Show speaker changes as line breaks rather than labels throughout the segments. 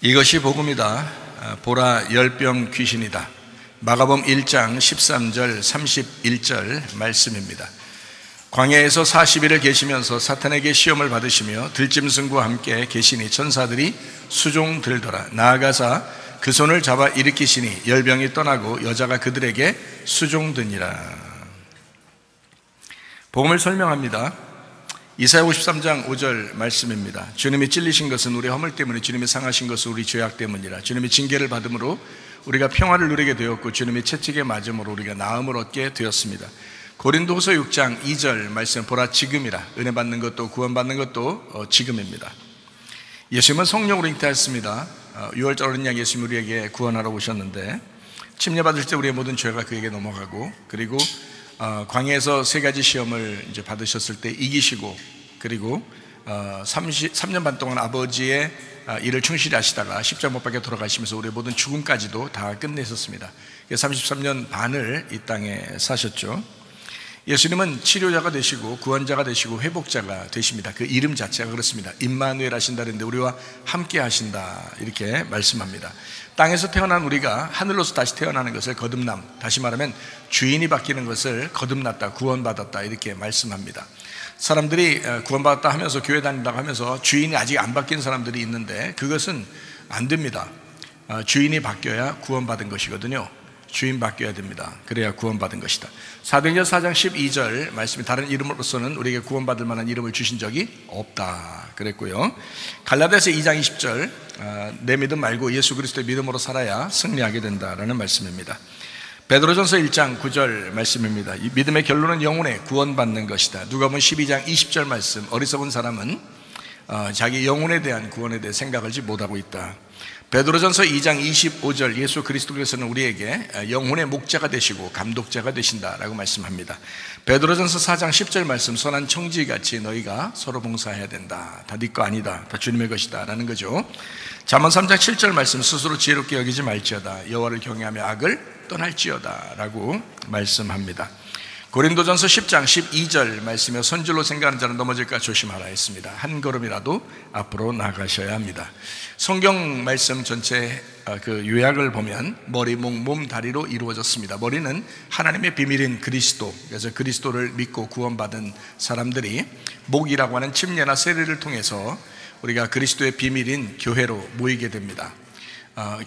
이것이 복음이다. 보라 열병 귀신이다. 마가복음 1장 13절 31절 말씀입니다. 광야에서 40일을 계시면서 사탄에게 시험을 받으시며 들짐승과 함께 계시니 천사들이 수종 들더라. 나아가사 그 손을 잡아 일으키시니 열병이 떠나고 여자가 그들에게 수종드니라. 복음을 설명합니다. 이사야 53장 5절 말씀입니다. 주님이 찔리신 것은 우리 허물 때문에, 주님이 상하신 것은 우리 죄악 때문이라. 주님이 징계를 받음으로 우리가 평화를 누리게 되었고, 주님이 채찍에 맞음으로 우리가 나음을 얻게 되었습니다. 고린도후서 6장 2절 말씀, 보라 지금이라. 은혜 받는 것도 구원받는 것도 지금입니다. 예수님은 성령으로 잉태하였습니다. 6월절 어린 양 예수님 우리에게 구원하러 오셨는데, 침례받을 때 우리의 모든 죄가 그에게 넘어가고, 그리고 광야에서 세 가지 시험을 이제 받으셨을 때 이기시고, 그리고 3년 반 동안 아버지의 일을 충실히 하시다가 십자가 못 박혀 돌아가시면서 우리의 모든 죽음까지도 다 끝내셨습니다. 33년 반을 이 땅에 사셨죠. 예수님은 치료자가 되시고 구원자가 되시고 회복자가 되십니다. 그 이름 자체가 그렇습니다. 임마누엘 하신다 그랬는데 우리와 함께 하신다 이렇게 말씀합니다. 땅에서 태어난 우리가 하늘로서 다시 태어나는 것을 거듭남, 다시 말하면 주인이 바뀌는 것을 거듭났다, 구원받았다 이렇게 말씀합니다. 사람들이 구원받았다 하면서 교회 다닌다고 하면서 주인이 아직 안 바뀐 사람들이 있는데, 그것은 안 됩니다. 주인이 바뀌어야 구원받은 것이거든요. 주인 바뀌어야 됩니다. 그래야 구원받은 것이다. 사도행전 4장 12절 말씀이 다른 이름으로서는 우리에게 구원받을 만한 이름을 주신 적이 없다 그랬고요. 갈라디아서 2장 20절 내 믿음 말고 예수 그리스도의 믿음으로 살아야 승리하게 된다라는 말씀입니다. 베드로전서 1장 9절 말씀입니다. 이 믿음의 결론은 영혼에 구원받는 것이다. 누가복음 12장 20절 말씀, 어리석은 사람은 자기 영혼에 대한 구원에 대해 생각하지 못하고 있다. 베드로전서 2장 25절 예수 그리스도께서는 우리에게 영혼의 목자가 되시고 감독자가 되신다라고 말씀합니다. 베드로전서 4장 10절 말씀, 선한 청지같이 너희가 서로 봉사해야 된다. 다 네 거 아니다. 다 주님의 것이다 라는 거죠. 잠언 3장 7절 말씀, 스스로 지혜롭게 여기지 말지어다. 여호와를 경외하며 악을 떠날지어다 라고 말씀합니다. 고린도전서 10장 12절 말씀에 선줄로 생각하는 자는 넘어질까 조심하라 했습니다. 한 걸음이라도 앞으로 나가셔야 합니다. 성경 말씀 전체 그 요약을 보면 머리, 목, 몸, 다리로 이루어졌습니다. 머리는 하나님의 비밀인 그리스도, 그래서 그리스도를 믿고 구원받은 사람들이 목이라고 하는 침례나 세례를 통해서 우리가 그리스도의 비밀인 교회로 모이게 됩니다.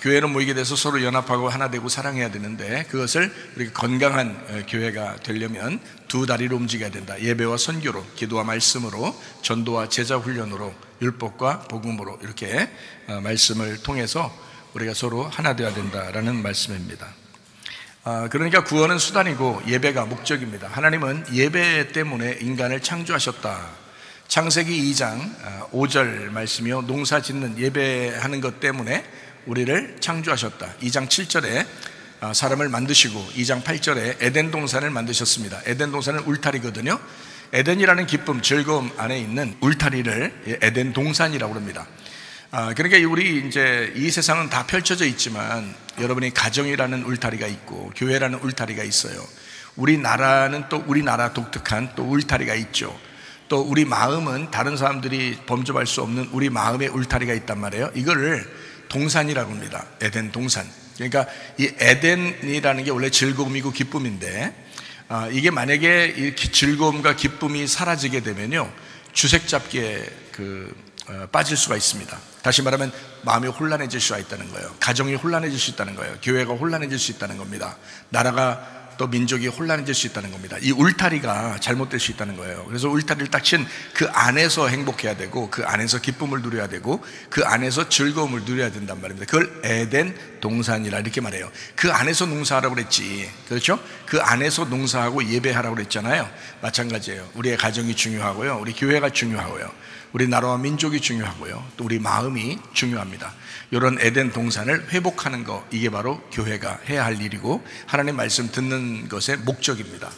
교회로 모이게 돼서 서로 연합하고 하나 되고 사랑해야 되는데, 그것을 우리가 건강한 교회가 되려면 두 다리로 움직여야 된다. 예배와 선교로, 기도와 말씀으로, 전도와 제자 훈련으로, 율법과 복음으로 이렇게 말씀을 통해서 우리가 서로 하나 되어야 된다라는 말씀입니다. 그러니까 구원은 수단이고 예배가 목적입니다. 하나님은 예배 때문에 인간을 창조하셨다. 창세기 2장 5절 말씀이요, 농사 짓는 예배하는 것 때문에 우리를 창조하셨다. 2장 7절에 사람을 만드시고 2장 8절에 에덴 동산을 만드셨습니다. 에덴 동산은 울타리거든요. 에덴이라는 기쁨, 즐거움 안에 있는 울타리를 에덴 동산이라고 합니다. 그러니까 우리 이제 이 세상은 다 펼쳐져 있지만 여러분이 가정이라는 울타리가 있고 교회라는 울타리가 있어요. 우리나라는 또 우리나라 독특한 또 울타리가 있죠. 또 우리 마음은 다른 사람들이 범접할 수 없는 우리 마음의 울타리가 있단 말이에요. 이거를 동산이라고 합니다. 에덴 동산. 그러니까 이 에덴이라는 게 원래 즐거움이고 기쁨인데, 이게 만약에 이렇게 즐거움과 기쁨이 사라지게 되면요, 주색 잡기에 빠질 수가 있습니다. 다시 말하면 마음이 혼란해질 수가 있다는 거예요. 가정이 혼란해질 수 있다는 거예요. 교회가 혼란해질 수 있다는 겁니다. 나라가 또 민족이 혼란해질 수 있다는 겁니다. 이 울타리가 잘못될 수 있다는 거예요. 그래서 울타리를 딱 친 그 안에서 행복해야 되고, 그 안에서 기쁨을 누려야 되고, 그 안에서 즐거움을 누려야 된단 말입니다. 그걸 에덴 동산이라 이렇게 말해요. 그 안에서 농사하라고 그랬지, 그렇죠? 그 안에서 농사하고 예배하라고 그랬잖아요. 마찬가지예요. 우리의 가정이 중요하고요, 우리 교회가 중요하고요, 우리 나라와 민족이 중요하고요, 또 우리 마음이 중요합니다. 이런 에덴 동산을 회복하는 거, 이게 바로 교회가 해야 할 일이고 하나님 말씀 듣는 것의 목적입니다.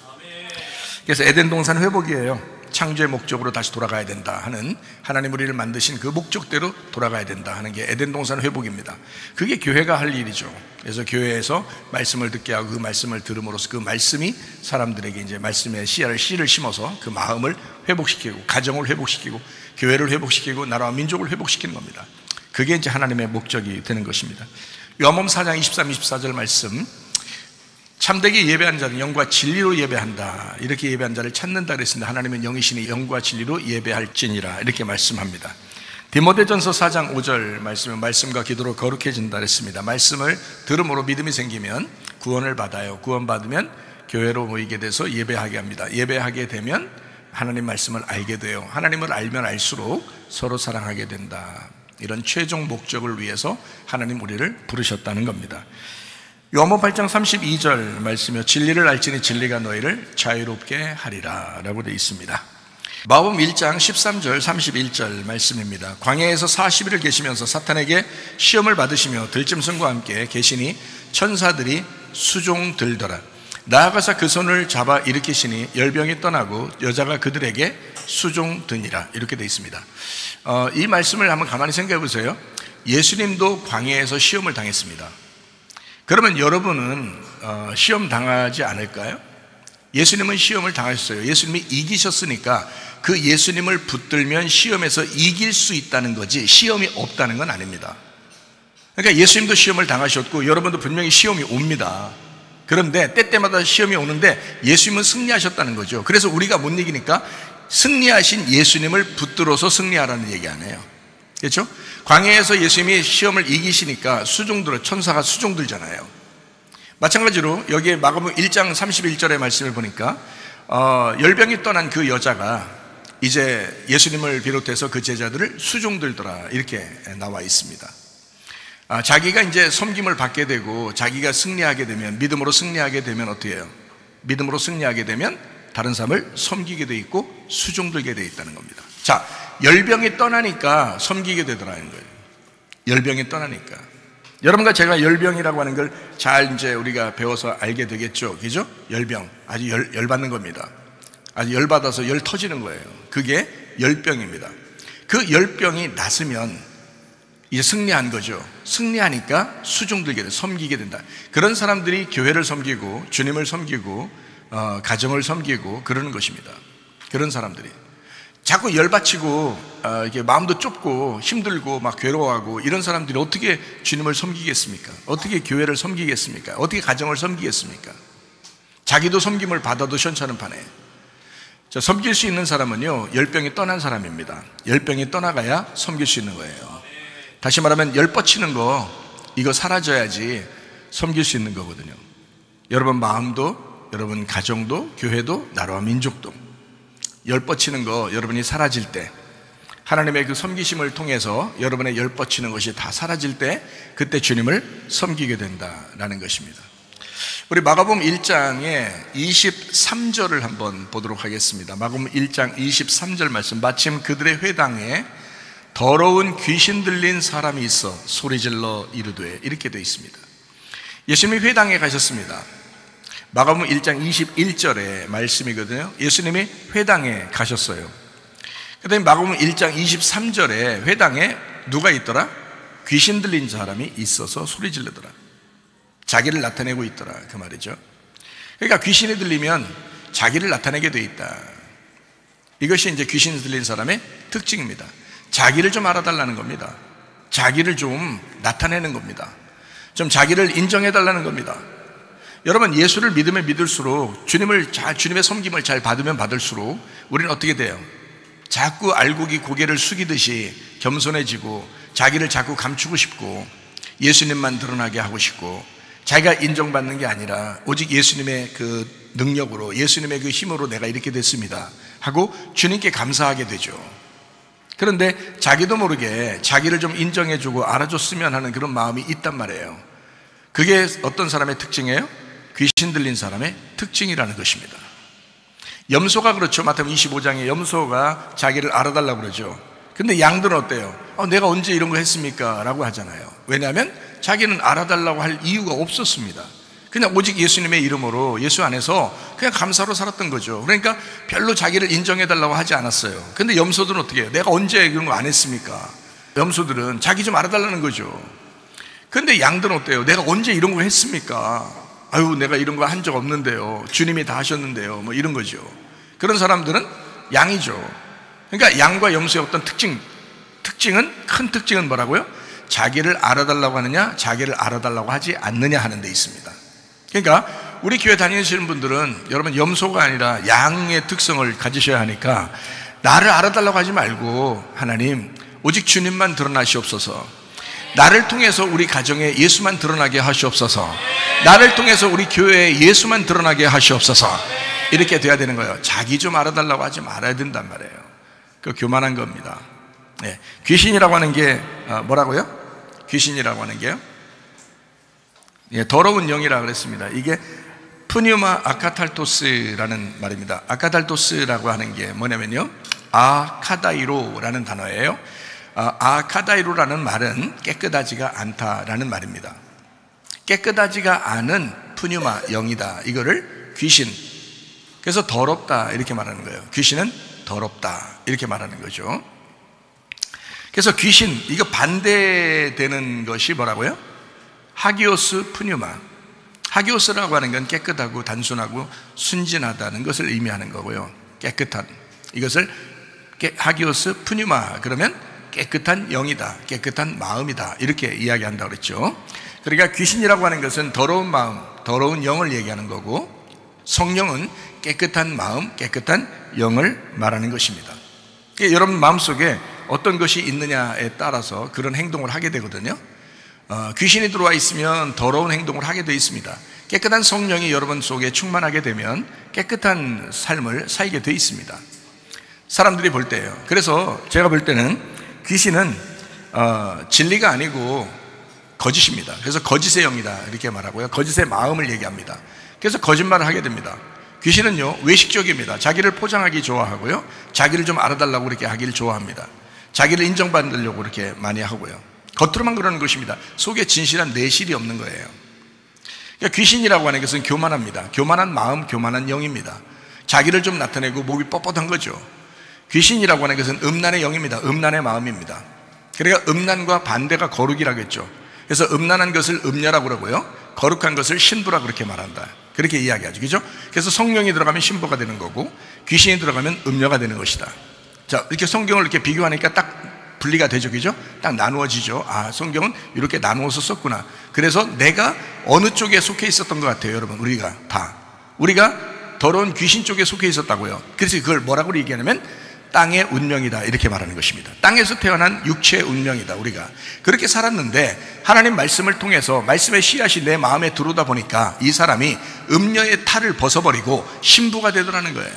그래서 에덴 동산 회복이에요. 창조의 목적으로 다시 돌아가야 된다 하는, 하나님 우리를 만드신 그 목적대로 돌아가야 된다 하는 게 에덴 동산 회복입니다. 그게 교회가 할 일이죠. 그래서 교회에서 말씀을 듣게 하고 그 말씀을 들음으로써 그 말씀이 사람들에게 이제 말씀의 씨를 심어서 그 마음을 회복시키고, 가정을 회복시키고, 교회를 회복시키고, 나라와 민족을 회복시키는 겁니다. 그게 이제 하나님의 목적이 되는 것입니다. 요한복음 4장 23, 24절 말씀, 참되게 예배하는 자는 영과 진리로 예배한다. 이렇게 예배한 자를 찾는다 그랬습니다. 하나님은 영이시니 영과 진리로 예배할지니라 이렇게 말씀합니다. 디모데전서 4장 5절 말씀은 말씀과 기도로 거룩해진다 그랬습니다. 말씀을 들음으로 믿음이 생기면 구원을 받아요. 구원받으면 교회로 모이게 돼서 예배하게 합니다. 예배하게 되면 하나님 말씀을 알게 돼요. 하나님을 알면 알수록 서로 사랑하게 된다. 이런 최종 목적을 위해서 하나님 우리를 부르셨다는 겁니다. 요한복음 8장 32절 말씀이요, 진리를 알지니 진리가 너희를 자유롭게 하리라 라고 되어 있습니다. 마가복음 1장 13절 31절 말씀입니다. 광야에서 40일을 계시면서 사탄에게 시험을 받으시며 들짐승과 함께 계시니 천사들이 수종들더라. 나아가서 그 손을 잡아 일으키시니 열병이 떠나고 여자가 그들에게 수종드니라 이렇게 되어 있습니다. 이 말씀을 한번 가만히 생각해 보세요. 예수님도 광야에서 시험을 당했습니다. 그러면 여러분은 시험 당하지 않을까요? 예수님은 시험을 당하셨어요. 예수님이 이기셨으니까 그 예수님을 붙들면 시험에서 이길 수 있다는 거지 시험이 없다는 건 아닙니다. 그러니까 예수님도 시험을 당하셨고 여러분도 분명히 시험이 옵니다. 그런데 때때마다 시험이 오는데 예수님은 승리하셨다는 거죠. 그래서 우리가 못 이기니까 승리하신 예수님을 붙들어서 승리하라는 얘기 아니에요. 그렇죠? 광야에서 예수님이 시험을 이기시니까 수종들어, 천사가 수종들잖아요. 마찬가지로 여기에 마가복음 1장 31절의 말씀을 보니까 열병이 떠난 그 여자가 이제 예수님을 비롯해서 그 제자들을 수종들더라 이렇게 나와 있습니다. 자기가 이제 섬김을 받게 되고 자기가 승리하게 되면, 믿음으로 승리하게 되면 어떻게 해요? 믿음으로 승리하게 되면 다른 사람을 섬기게 돼 있고 수종들게 돼 있다는 겁니다. 자, 열병이 떠나니까 섬기게 되더라는 거예요. 열병이 떠나니까. 여러분과 제가 열병이라고 하는 걸 잘 이제 우리가 배워서 알게 되겠죠. 그죠? 열병. 아주 열받는 겁니다. 아주 열받아서 열 터지는 거예요. 그게 열병입니다. 그 열병이 났으면 이제 승리한 거죠. 승리하니까 수종들게 돼, 섬기게 된다. 그런 사람들이 교회를 섬기고 주님을 섬기고 가정을 섬기고 그러는 것입니다. 그런 사람들이 자꾸 열받치고 이렇게 마음도 좁고 힘들고 막 괴로워하고 이런 사람들이 어떻게 주님을 섬기겠습니까? 어떻게 교회를 섬기겠습니까? 어떻게 가정을 섬기겠습니까? 자기도 섬김을 받아도 시원찮은 판에. 자, 섬길 수 있는 사람은요, 열병이 떠난 사람입니다. 열병이 떠나가야 섬길 수 있는 거예요. 다시 말하면 열 뻗치는 거 이거 사라져야지 섬길 수 있는 거거든요. 여러분 마음도, 여러분 가정도, 교회도, 나라와 민족도 열 뻗치는 거 여러분이 사라질 때, 하나님의 그 섬기심을 통해서 여러분의 열 뻗치는 것이 다 사라질 때 그때 주님을 섬기게 된다라는 것입니다. 우리 마가복음 1장의 23절을 한번 보도록 하겠습니다. 마가복음 1장 23절 말씀, 마침 그들의 회당에 더러운 귀신 들린 사람이 있어 소리질러 이르되 이렇게 되어 있습니다. 예수님이 회당에 가셨습니다. 마가복음 1장 21절의 말씀이거든요. 예수님이 회당에 가셨어요. 그다음에 마가복음 1장 23절에 회당에 누가 있더라? 귀신 들린 사람이 있어서 소리 지르더라. 자기를 나타내고 있더라 그 말이죠. 그러니까 귀신이 들리면 자기를 나타내게 돼 있다. 이것이 이제 귀신 들린 사람의 특징입니다. 자기를 좀 알아달라는 겁니다. 자기를 좀 나타내는 겁니다. 좀 자기를 인정해달라는 겁니다. 여러분, 예수를 믿으면 믿을수록 주님의 섬김을 잘 받으면 받을수록 우리는 어떻게 돼요? 자꾸 알고기 고개를 숙이듯이 겸손해지고 자기를 자꾸 감추고 싶고 예수님만 드러나게 하고 싶고 자기가 인정받는 게 아니라 오직 예수님의 그 능력으로, 예수님의 그 힘으로 내가 이렇게 됐습니다 하고 주님께 감사하게 되죠. 그런데 자기도 모르게 자기를 좀 인정해주고 알아줬으면 하는 그런 마음이 있단 말이에요. 그게 어떤 사람의 특징이에요? 귀신 들린 사람의 특징이라는 것입니다. 염소가 그렇죠. 마태복음 25장에 염소가 자기를 알아달라고 그러죠. 근데 양들은 어때요? 내가 언제 이런 거 했습니까? 라고 하잖아요. 왜냐하면 자기는 알아달라고 할 이유가 없었습니다. 그냥 오직 예수님의 이름으로 예수 안에서 그냥 감사로 살았던 거죠. 그러니까 별로 자기를 인정해달라고 하지 않았어요. 근데 염소들은 어떻게 해요? 내가 언제 이런 거 안 했습니까? 염소들은 자기 좀 알아달라는 거죠. 근데 양들은 어때요? 내가 언제 이런 거 했습니까? 아유, 내가 이런 거 한 적 없는데요. 주님이 다 하셨는데요. 뭐 이런 거죠. 그런 사람들은 양이죠. 그러니까 양과 염소의 어떤 큰 특징은 뭐라고요? 자기를 알아달라고 하느냐, 자기를 알아달라고 하지 않느냐 하는 데 있습니다. 그러니까 우리 교회 다니시는 분들은 여러분 염소가 아니라 양의 특성을 가지셔야 하니까 나를 알아달라고 하지 말고 하나님 오직 주님만 드러나시옵소서, 나를 통해서 우리 가정에 예수만 드러나게 하시옵소서, 나를 통해서 우리 교회에 예수만 드러나게 하시옵소서, 이렇게 돼야 되는 거예요. 자기 좀 알아달라고 하지 말아야 된단 말이에요. 그 교만한 겁니다. 네. 귀신이라고 하는 게 뭐라고요? 귀신이라고 하는 게요? 예, 더러운 영이라고 그랬습니다. 이게 푸뉴마 아카탈토스라는 말입니다. 아카탈토스라고 하는 게 뭐냐면요, 아카다이로라는 단어예요. 아카다이로라는 말은 깨끗하지가 않다라는 말입니다. 깨끗하지가 않은 푸뉴마 영이다, 이거를 귀신, 그래서 더럽다 이렇게 말하는 거예요. 귀신은 더럽다 이렇게 말하는 거죠. 그래서 귀신, 이거 반대되는 것이 뭐라고요? 하기오스 푸뉴마. 하기오스라고 하는 건 깨끗하고 단순하고 순진하다는 것을 의미하는 거고요. 깨끗한, 이것을 하기오스 푸뉴마, 그러면 깨끗한 영이다, 깨끗한 마음이다, 이렇게 이야기한다고 그랬죠. 그러니까 귀신이라고 하는 것은 더러운 마음, 더러운 영을 얘기하는 거고, 성령은 깨끗한 마음, 깨끗한 영을 말하는 것입니다. 여러분 마음속에 어떤 것이 있느냐에 따라서 그런 행동을 하게 되거든요. 귀신이 들어와 있으면 더러운 행동을 하게 되어 있습니다. 깨끗한 성령이 여러분 속에 충만하게 되면 깨끗한 삶을 살게 되어 있습니다. 사람들이 볼 때예요. 그래서 제가 볼 때는 귀신은 진리가 아니고 거짓입니다. 그래서 거짓의 영이다 이렇게 말하고요, 거짓의 마음을 얘기합니다. 그래서 거짓말을 하게 됩니다. 귀신은요 외식적입니다. 자기를 포장하기 좋아하고요, 자기를 좀 알아달라고 그렇게 하기를 좋아합니다. 자기를 인정받으려고 그렇게 많이 하고요, 겉으로만 그러는 것입니다. 속에 진실한 내실이 없는 거예요. 그러니까 귀신이라고 하는 것은 교만합니다. 교만한 마음, 교만한 영입니다. 자기를 좀 나타내고 목이 뻣뻣한 거죠. 귀신이라고 하는 것은 음란의 영입니다. 음란의 마음입니다. 그러니까 음란과 반대가 거룩이라고 했죠. 그래서 음란한 것을 음녀라고 그러고요, 거룩한 것을 신부라 그렇게 말한다, 그렇게 이야기하죠. 그죠? 그래서 성령이 들어가면 신부가 되는 거고, 귀신이 들어가면 음녀가 되는 것이다. 자, 이렇게 성경을 이렇게 비교하니까 딱 분리가 되죠. 그죠? 딱 나누어지죠. 아, 성경은 이렇게 나누어서 썼구나. 그래서 내가 어느 쪽에 속해 있었던 것 같아요, 여러분. 우리가 더러운 귀신 쪽에 속해 있었다고요. 그래서 그걸 뭐라고 얘기하냐면 땅의 운명이다 이렇게 말하는 것입니다. 땅에서 태어난 육체의 운명이다. 우리가 그렇게 살았는데 하나님 말씀을 통해서 말씀의 씨앗이 내 마음에 들어오다 보니까 이 사람이 음녀의 탈을 벗어버리고 신부가 되더라는 거예요.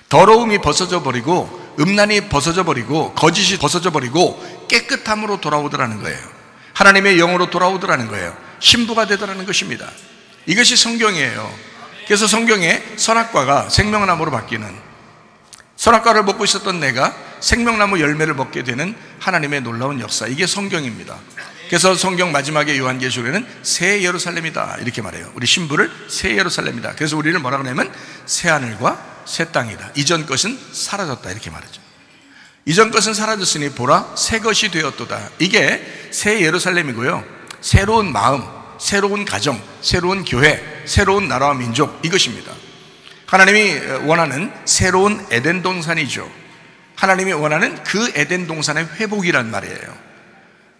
더러움이 벗어져 버리고, 음란이 벗어져 버리고, 거짓이 벗어져 버리고 깨끗함으로 돌아오더라는 거예요. 하나님의 영으로 돌아오더라는 거예요. 신부가 되더라는 것입니다. 이것이 성경이에요. 그래서 성경에 선악과가 생명나무로 바뀌는, 선악과를 먹고 있었던 내가 생명나무 열매를 먹게 되는 하나님의 놀라운 역사, 이게 성경입니다. 그래서 성경 마지막에 요한계시록에는 새 예루살렘이다 이렇게 말해요. 우리 신부를 새 예루살렘이다. 그래서 우리를 뭐라고 하냐면 새 하늘과 새 땅이다. 이전 것은 사라졌다 이렇게 말하죠. 이전 것은 사라졌으니 보라 새 것이 되었도다. 이게 새 예루살렘이고요, 새로운 마음, 새로운 가정, 새로운 교회, 새로운 나라와 민족, 이것입니다. 하나님이 원하는 새로운 에덴 동산이죠. 하나님이 원하는 그 에덴 동산의 회복이란 말이에요.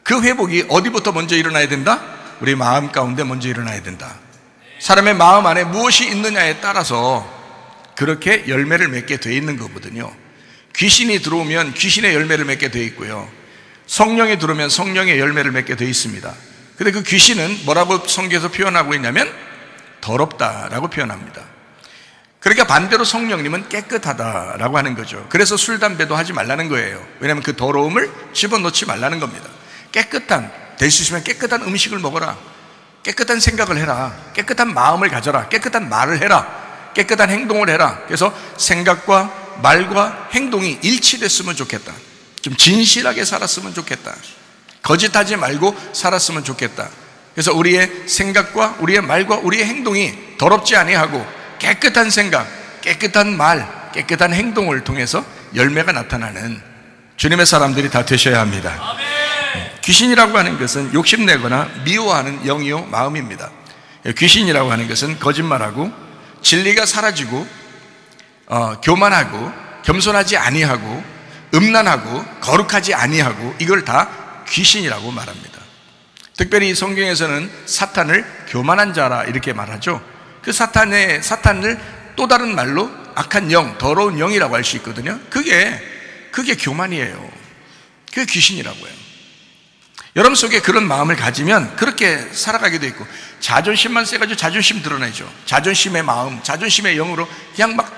그 회복이 어디부터 먼저 일어나야 된다? 우리 마음 가운데 먼저 일어나야 된다. 사람의 마음 안에 무엇이 있느냐에 따라서 그렇게 열매를 맺게 돼 있는 거거든요. 귀신이 들어오면 귀신의 열매를 맺게 돼 있고요, 성령이 들어오면 성령의 열매를 맺게 돼 있습니다. 근데 그 귀신은 뭐라고 성경에서 표현하고 있냐면 더럽다라고 표현합니다. 그러니까 반대로 성령님은 깨끗하다라고 하는 거죠. 그래서 술, 담배도 하지 말라는 거예요. 왜냐하면 그 더러움을 집어넣지 말라는 겁니다. 될 수 있으면 깨끗한 음식을 먹어라, 깨끗한 생각을 해라, 깨끗한 마음을 가져라, 깨끗한 말을 해라, 깨끗한 행동을 해라. 그래서 생각과 말과 행동이 일치됐으면 좋겠다. 좀 진실하게 살았으면 좋겠다. 거짓하지 말고 살았으면 좋겠다. 그래서 우리의 생각과 우리의 말과 우리의 행동이 더럽지 아니하고 깨끗한 생각, 깨끗한 말, 깨끗한 행동을 통해서 열매가 나타나는 주님의 사람들이 다 되셔야 합니다. 귀신이라고 하는 것은 욕심내거나 미워하는 영이요 마음입니다. 귀신이라고 하는 것은 거짓말하고 진리가 사라지고 교만하고 겸손하지 아니하고 음란하고 거룩하지 아니하고, 이걸 다 귀신이라고 말합니다. 특별히 성경에서는 사탄을 교만한 자라 이렇게 말하죠. 그 사탄을 또 다른 말로 악한 영, 더러운 영이라고 할 수 있거든요. 그게 교만이에요. 그게 귀신이라고요. 여러분 속에 그런 마음을 가지면 그렇게 살아가게 돼 있고, 자존심만 세가지고 자존심 드러내죠. 자존심의 마음, 자존심의 영으로 그냥 막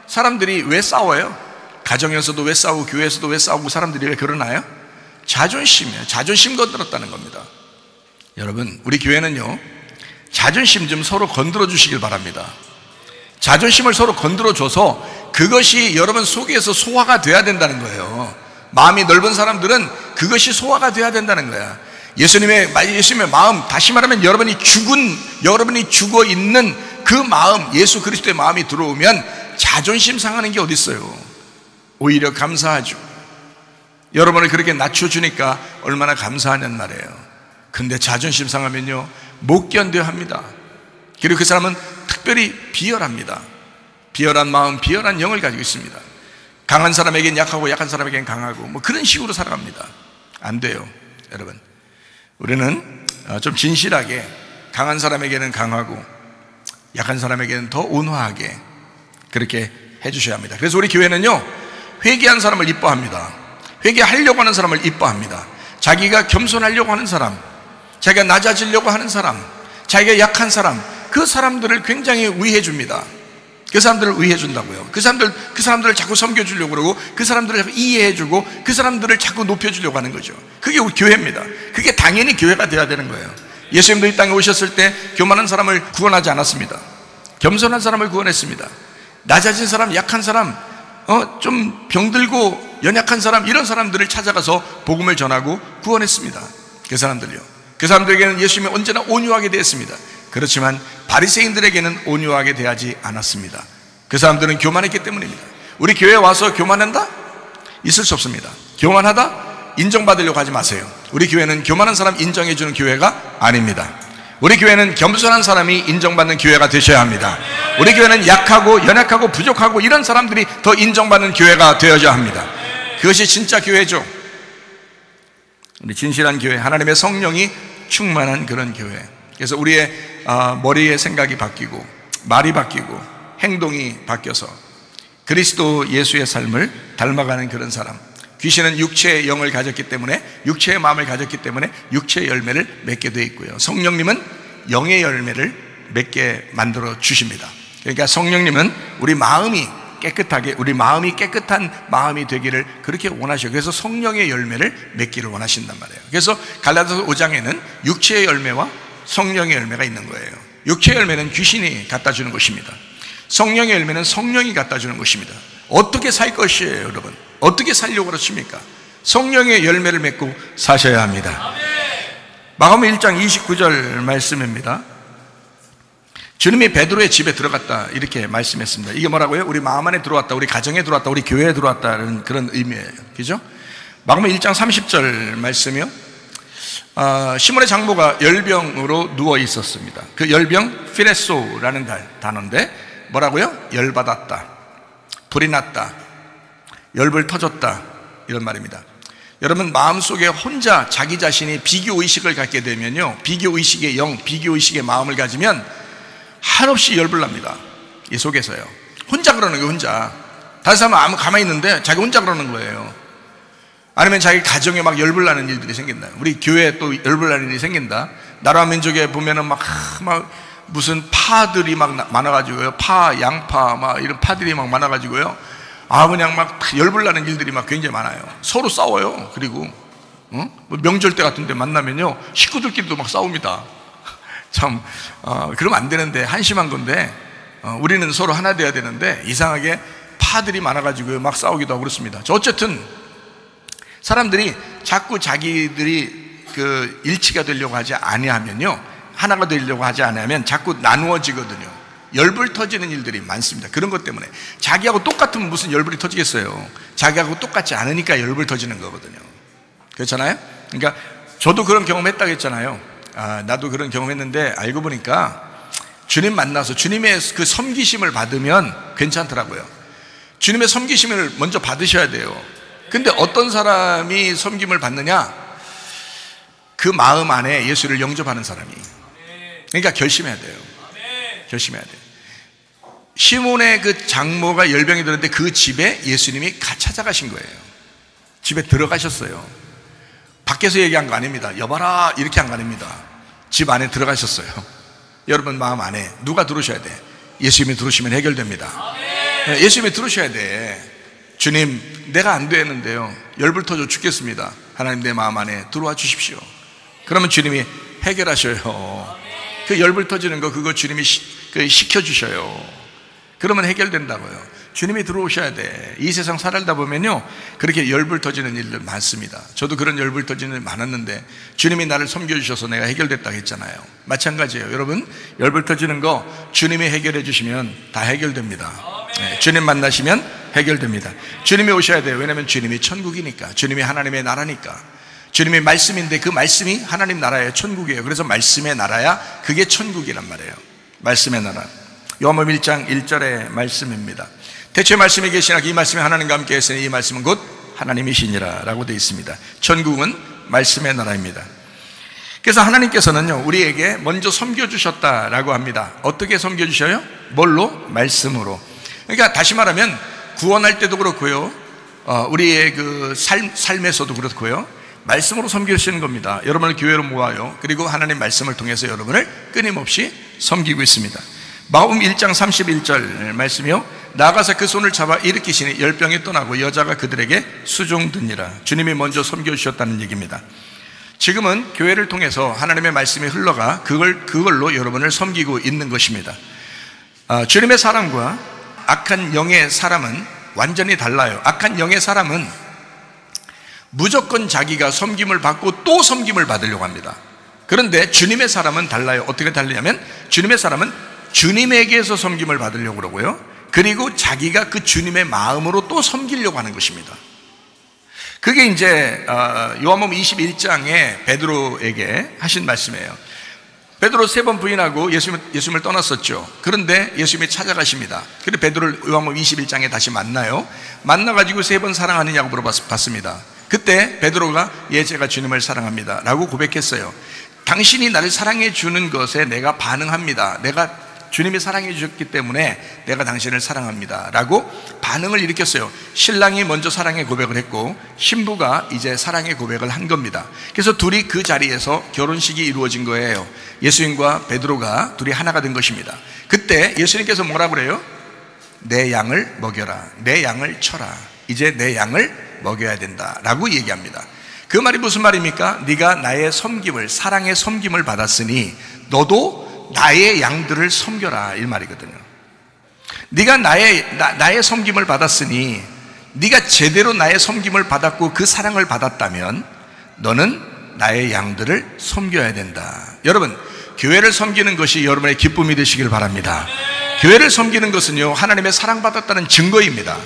사람들이 왜 싸워요? 가정에서도 왜 싸우고 교회에서도 왜 싸우고 사람들이 왜 그러나요? 자존심이에요. 자존심 건드렸다는 겁니다. 여러분, 우리 교회는요, 자존심 좀 서로 건드려 주시길 바랍니다. 자존심을 서로 건드려 줘서 그것이 여러분 속에서 소화가 돼야 된다는 거예요. 마음이 넓은 사람들은 그것이 소화가 돼야 된다는 거야. 예수님의 마음, 다시 말하면 여러분이 죽어 있는 그 마음, 예수 그리스도의 마음이 들어오면 자존심 상하는 게 어디 있어요? 오히려 감사하죠. 여러분을 그렇게 낮춰주니까 얼마나 감사하냐는 말이에요. 근데 자존심 상하면요, 못 견뎌 합니다. 그리고 그 사람은 특별히 비열합니다. 비열한 마음, 비열한 영을 가지고 있습니다. 강한 사람에겐 약하고 약한 사람에겐 강하고 뭐 그런 식으로 살아갑니다. 안 돼요. 여러분, 우리는 좀 진실하게 강한 사람에게는 강하고 약한 사람에게는 더 온화하게 그렇게 해주셔야 합니다. 그래서 우리 교회는요, 회개한 사람을 이뻐합니다. 회개하려고 하는 사람을 이뻐합니다. 자기가 겸손하려고 하는 사람, 자기가 낮아지려고 하는 사람, 자기가 약한 사람, 그 사람들을 굉장히 위해 줍니다. 그 사람들을 위해 준다고요. 그 사람들을 자꾸 섬겨주려고 그러고, 그 사람들을 자꾸 이해해주고, 그 사람들을 자꾸 높여주려고 하는 거죠. 그게 우리 교회입니다. 그게 당연히 교회가 돼야 되는 거예요. 예수님도 이 땅에 오셨을 때 교만한 사람을 구원하지 않았습니다. 겸손한 사람을 구원했습니다. 낮아진 사람, 약한 사람, 좀 병들고 연약한 사람, 이런 사람들을 찾아가서 복음을 전하고 구원했습니다. 그 사람들요. 그 사람들에게는 예수님이 언제나 온유하게 대했습니다. 그렇지만 바리새인들에게는 온유하게 대하지 않았습니다. 그 사람들은 교만했기 때문입니다. 우리 교회에 와서 교만한다? 있을 수 없습니다. 교만하다? 인정받으려고 하지 마세요. 우리 교회는 교만한 사람 인정해주는 교회가 아닙니다. 우리 교회는 겸손한 사람이 인정받는 교회가 되셔야 합니다. 우리 교회는 약하고 연약하고 부족하고 이런 사람들이 더 인정받는 교회가 되어야 합니다. 그것이 진짜 교회죠. 우리 진실한 교회, 하나님의 성령이 충만한 그런 교회. 그래서 우리의 머리의 생각이 바뀌고 말이 바뀌고 행동이 바뀌어서 그리스도 예수의 삶을 닮아가는 그런 사람. 귀신은 육체의 영을 가졌기 때문에, 육체의 마음을 가졌기 때문에 육체의 열매를 맺게 되어 있고요, 성령님은 영의 열매를 맺게 만들어 주십니다. 그러니까 성령님은 우리 마음이 깨끗한 마음이 되기를 그렇게 원하셔요. 그래서 성령의 열매를 맺기를 원하신단 말이에요. 그래서 갈라디아서 5장에는 육체의 열매와 성령의 열매가 있는 거예요. 육체의 열매는 귀신이 갖다 주는 것입니다. 성령의 열매는 성령이 갖다 주는 것입니다. 어떻게 살 것이에요, 여러분? 어떻게 살려고 그러십니까? 성령의 열매를 맺고 사셔야 합니다. 마가복음 1장 29절 말씀입니다. 주님이 베드로의 집에 들어갔다 이렇게 말씀했습니다. 이게 뭐라고요? 우리 마음 안에 들어왔다, 우리 가정에 들어왔다, 우리 교회에 들어왔다는 그런 의미예요. 그죠? 마가복음 1장 30절 말씀이요. 시몬의 장모가 열병으로 누워 있었습니다. 그 열병 피레소라는 단어인데 뭐라고요? 열받았다, 불이 났다, 열불 터졌다, 이런 말입니다. 여러분, 마음속에 혼자 자기 자신이 비교의식을 갖게 되면요, 비교의식의 영, 비교의식의 마음을 가지면 한없이 열불 납니다. 이 속에서요. 혼자 그러는 거예요. 혼자. 다른 사람은 아무 가만히 있는데 자기 혼자 그러는 거예요. 아니면 자기 가정에 막 열불 나는 일들이 생긴다. 우리 교회에 또 열불 나는 일이 생긴다. 나라 민족에 보면은 막 무슨 파들이 막 많아가지고요, 파, 양파 막 이런 파들이 막 많아가지고요, 그냥 막 열불 나는 일들이 막 굉장히 많아요. 서로 싸워요. 그리고 뭐 명절 때 같은 데 만나면요, 식구들끼리도 막 싸웁니다. 참 그러면 안 되는데, 한심한 건데, 우리는 서로 하나 돼야 되는데 이상하게 파들이 많아가지고 막 싸우기도 하고 그렇습니다. 어쨌든 사람들이 자꾸 자기들이 그 일치가 되려고 하지 아니하면요, 하나가 되려고 하지 않으면 자꾸 나누어지거든요. 열불 터지는 일들이 많습니다. 그런 것 때문에. 자기하고 똑같으면 무슨 열불이 터지겠어요. 자기하고 똑같지 않으니까 열불 터지는 거거든요. 그렇잖아요? 그러니까 저도 그런 경험했다고 했잖아요. 나도 그런 경험했는데 알고 보니까 주님 만나서 주님의 그 섬기심을 받으면 괜찮더라고요. 주님의 섬기심을 먼저 받으셔야 돼요. 근데 어떤 사람이 섬김을 받느냐? 그 마음 안에 예수를 영접하는 사람이. 그러니까 결심해야 돼요. 결심해야 돼요. 시몬의 그 장모가 열병이 들었는데 그 집에 예수님이 찾아가신 거예요. 집에 들어가셨어요. 밖에서 얘기한 거 아닙니다. 여봐라 이렇게 한 거 아닙니다. 집 안에 들어가셨어요. 여러분 마음 안에 누가 들어오셔야 돼? 예수님이 들어오시면 해결됩니다. 예수님이 들어오셔야 돼. 주님, 내가 안 되는데요, 열불 터져 죽겠습니다. 하나님, 내 마음 안에 들어와 주십시오. 그러면 주님이 해결하셔요. 그 열불 터지는 거, 그거 주님이 시켜주셔요. 그러면 해결된다고요. 주님이 들어오셔야 돼. 이 세상 살다 보면요, 그렇게 열불 터지는 일들 많습니다. 저도 그런 열불 터지는 일 많았는데 주님이 나를 섬겨주셔서 내가 해결됐다고 했잖아요. 마찬가지예요. 여러분, 열불 터지는 거 주님이 해결해 주시면 다 해결됩니다. 네, 주님 만나시면 해결됩니다. 주님이 오셔야 돼요. 왜냐하면 주님이 천국이니까, 주님이 하나님의 나라니까. 주님의 말씀인데 그 말씀이 하나님 나라의 천국이에요. 그래서 말씀의 나라야 그게 천국이란 말이에요. 말씀의 나라. 요한복음 1장 1절의 말씀입니다. 대초에 말씀이 계시나 이 말씀이 하나님과 함께 했으니 이 말씀은 곧 하나님이시니라 라고 되어 있습니다. 천국은 말씀의 나라입니다. 그래서 하나님께서는요, 우리에게 먼저 섬겨주셨다라고 합니다. 어떻게 섬겨주셔요? 뭘로? 말씀으로. 그러니까 다시 말하면 구원할 때도 그렇고요, 우리의 그 삶에서도 그렇고요, 말씀으로 섬기시는 겁니다. 여러분을 교회로 모아요. 그리고 하나님 말씀을 통해서 여러분을 끊임없이 섬기고 있습니다. 마가복음 1장 31절 말씀이요, 나가서 그 손을 잡아 일으키시니 열병이 떠나고 여자가 그들에게 수종드니라. 주님이 먼저 섬겨주셨다는 얘기입니다. 지금은 교회를 통해서 하나님의 말씀이 흘러가 그걸로 여러분을 섬기고 있는 것입니다. 주님의 사람과 악한 영의 사람은 완전히 달라요. 악한 영의 사람은 무조건 자기가 섬김을 받고 또 섬김을 받으려고 합니다. 그런데 주님의 사람은 달라요. 어떻게 다르냐면 주님의 사람은 주님에게서 섬김을 받으려고 그러고요, 그리고 자기가 그 주님의 마음으로 또 섬기려고 하는 것입니다. 그게 이제 요한복음 21장에 베드로에게 하신 말씀이에요. 베드로 3번 부인하고 예수님을 떠났었죠. 그런데 예수님이 찾아가십니다. 그리고 베드로를 요한복음 21장에 다시 만나요. 만나가지고 3번 사랑하느냐고 물어봤습니다. 그때 베드로가 예, 제가 주님을 사랑합니다 라고 고백했어요. 당신이 나를 사랑해 주는 것에 내가 반응합니다. 내가 주님이 사랑해 주셨기 때문에 내가 당신을 사랑합니다 라고 반응을 일으켰어요. 신랑이 먼저 사랑의 고백을 했고 신부가 이제 사랑의 고백을 한 겁니다. 그래서 둘이 그 자리에서 결혼식이 이루어진 거예요. 예수님과 베드로가 둘이 하나가 된 것입니다. 그때 예수님께서 뭐라고 그래요? 내 양을 먹여라, 내 양을 쳐라, 이제 내 양을 먹여야 된다 라고 얘기합니다. 그 말이 무슨 말입니까? 네가 나의 섬김을, 사랑의 섬김을 받았으니 너도 나의 양들을 섬겨라, 이 말이거든요. 네가 나의 섬김을 받았으니, 네가 제대로 나의 섬김을 받았고 그 사랑을 받았다면 너는 나의 양들을 섬겨야 된다. 여러분, 교회를 섬기는 것이 여러분의 기쁨이 되시길 바랍니다. 교회를 섬기는 것은요, 하나님의 사랑받았다는 증거입니다.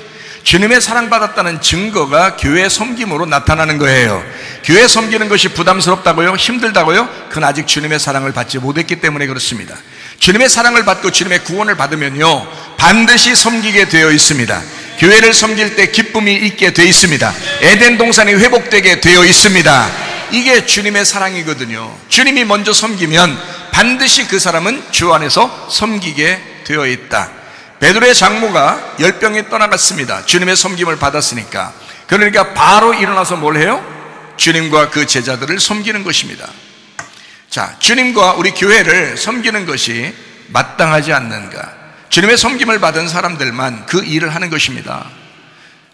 주님의 사랑받았다는 증거가 교회 섬김으로 나타나는 거예요. 교회 섬기는 것이 부담스럽다고요? 힘들다고요? 그건 아직 주님의 사랑을 받지 못했기 때문에 그렇습니다. 주님의 사랑을 받고 주님의 구원을 받으면요, 반드시 섬기게 되어 있습니다. 교회를 섬길 때 기쁨이 있게 되어 있습니다. 에덴 동산이 회복되게 되어 있습니다. 이게 주님의 사랑이거든요. 주님이 먼저 섬기면 반드시 그 사람은 주 안에서 섬기게 되어 있다. 베드로의 장모가 열병이 떠나갔습니다. 주님의 섬김을 받았으니까. 그러니까 바로 일어나서 뭘 해요? 주님과 그 제자들을 섬기는 것입니다. 자, 주님과 우리 교회를 섬기는 것이 마땅하지 않는가? 주님의 섬김을 받은 사람들만 그 일을 하는 것입니다.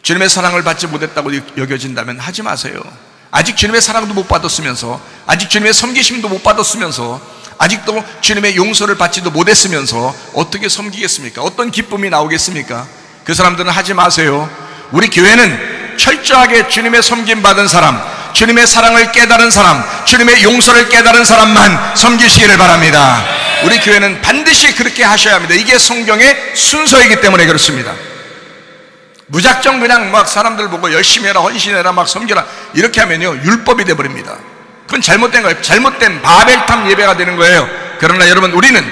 주님의 사랑을 받지 못했다고 여겨진다면 하지 마세요. 아직 주님의 사랑도 못 받았으면서, 아직 주님의 섬기심도 못 받았으면서, 아직도 주님의 용서를 받지도 못했으면서 어떻게 섬기겠습니까? 어떤 기쁨이 나오겠습니까? 그 사람들은 하지 마세요. 우리 교회는 철저하게 주님의 섬김 받은 사람, 주님의 사랑을 깨달은 사람, 주님의 용서를 깨달은 사람만 섬기시기를 바랍니다. 우리 교회는 반드시 그렇게 하셔야 합니다. 이게 성경의 순서이기 때문에 그렇습니다. 무작정 그냥 막 사람들 보고 열심히 해라, 헌신해라, 막 섬겨라 이렇게 하면요, 율법이 돼버립니다. 그건 잘못된 거예요. 잘못된 바벨탑 예배가 되는 거예요. 그러나 여러분, 우리는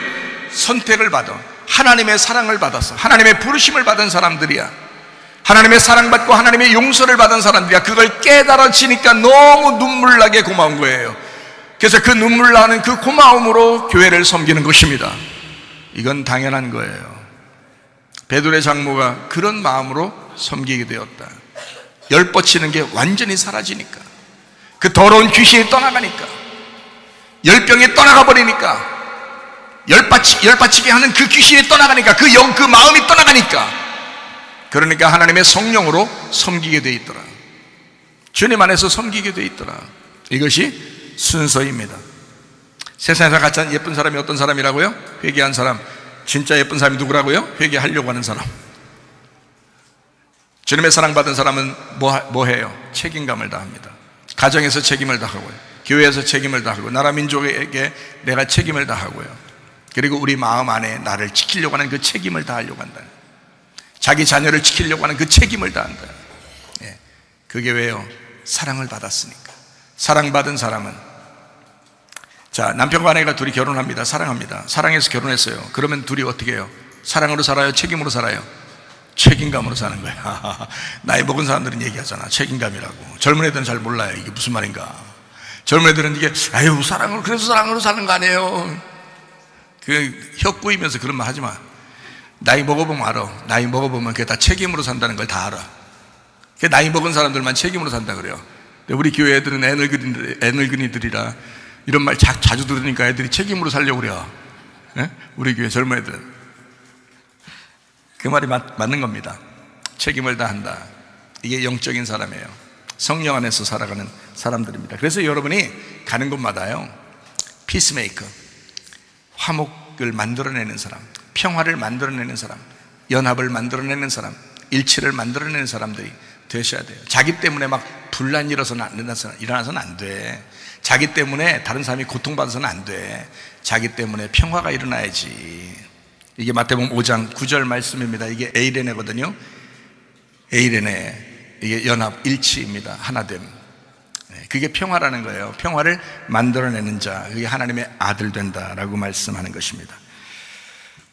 선택을 받아 하나님의 사랑을 받아서 하나님의 부르심을 받은 사람들이야. 하나님의 사랑받고 하나님의 용서를 받은 사람들이야. 그걸 깨달아지니까 너무 눈물 나게 고마운 거예요. 그래서 그 눈물 나는 그 고마움으로 교회를 섬기는 것입니다. 이건 당연한 거예요. 베드로의 장모가 그런 마음으로 섬기게 되었다. 열 뻗치는 게 완전히 사라지니까, 그 더러운 귀신이 떠나가니까, 열병이 떠나가 버리니까, 열받치게 하는 그 귀신이 떠나가니까, 그 마음이 떠나가니까, 그러니까 하나님의 성령으로 섬기게 돼 있더라. 주님 안에서 섬기게 돼 있더라. 이것이 순서입니다. 세상에서 가장 예쁜 사람이 어떤 사람이라고요? 회개한 사람. 진짜 예쁜 사람이 누구라고요? 회개하려고 하는 사람. 주님의 사랑받은 사람은 뭐 해요? 책임감을 다합니다. 가정에서 책임을 다하고요, 교회에서 책임을 다하고, 나라 민족에게 내가 책임을 다하고요, 그리고 우리 마음 안에 나를 지키려고 하는 그 책임을 다하려고 한다. 자기 자녀를 지키려고 하는 그 책임을 다한다. 그게 왜요? 사랑을 받았으니까. 사랑받은 사람은, 자, 남편과 아내가 둘이 결혼합니다. 사랑합니다. 사랑해서 결혼했어요. 그러면 둘이 어떻게 해요? 사랑으로 살아요? 책임으로 살아요? 책임감으로 사는 거야. 나이 먹은 사람들은 얘기하잖아, 책임감이라고. 젊은 애들은 잘 몰라요, 이게 무슨 말인가. 젊은 애들은 이게, 아유, 사랑으로, 그래서 사랑으로 사는 거 아니에요. 그 혀 꼬이면서 그런 말 하지 마. 나이 먹어보면 알아. 나이 먹어보면 그게 다 책임으로 산다는 걸 다 알아. 나이 먹은 사람들만 책임으로 산다 그래요. 근데 우리 교회 애들은 애늙은이들이라 이런 말 자주 들으니까 애들이 책임으로 살려고 그래요. 우리 교회 젊은 애들. 그 말이 맞는 겁니다. 책임을 다한다. 이게 영적인 사람이에요. 성령 안에서 살아가는 사람들입니다. 그래서 여러분이 가는 곳마다요, 피스메이커, 화목을 만들어내는 사람, 평화를 만들어내는 사람, 연합을 만들어내는 사람, 일치를 만들어내는 사람들이 되셔야 돼요. 자기 때문에 막 분란이 일어나서는 안 돼. 자기 때문에 다른 사람이 고통받아서는 안 돼. 자기 때문에 평화가 일어나야지. 이게 마태복음 5장 9절 말씀입니다. 이게 에이레네거든요. 에이레네, 이게 연합, 일치입니다. 하나됨. 그게 평화라는 거예요. 평화를 만들어내는 자, 그게 하나님의 아들 된다라고 말씀하는 것입니다.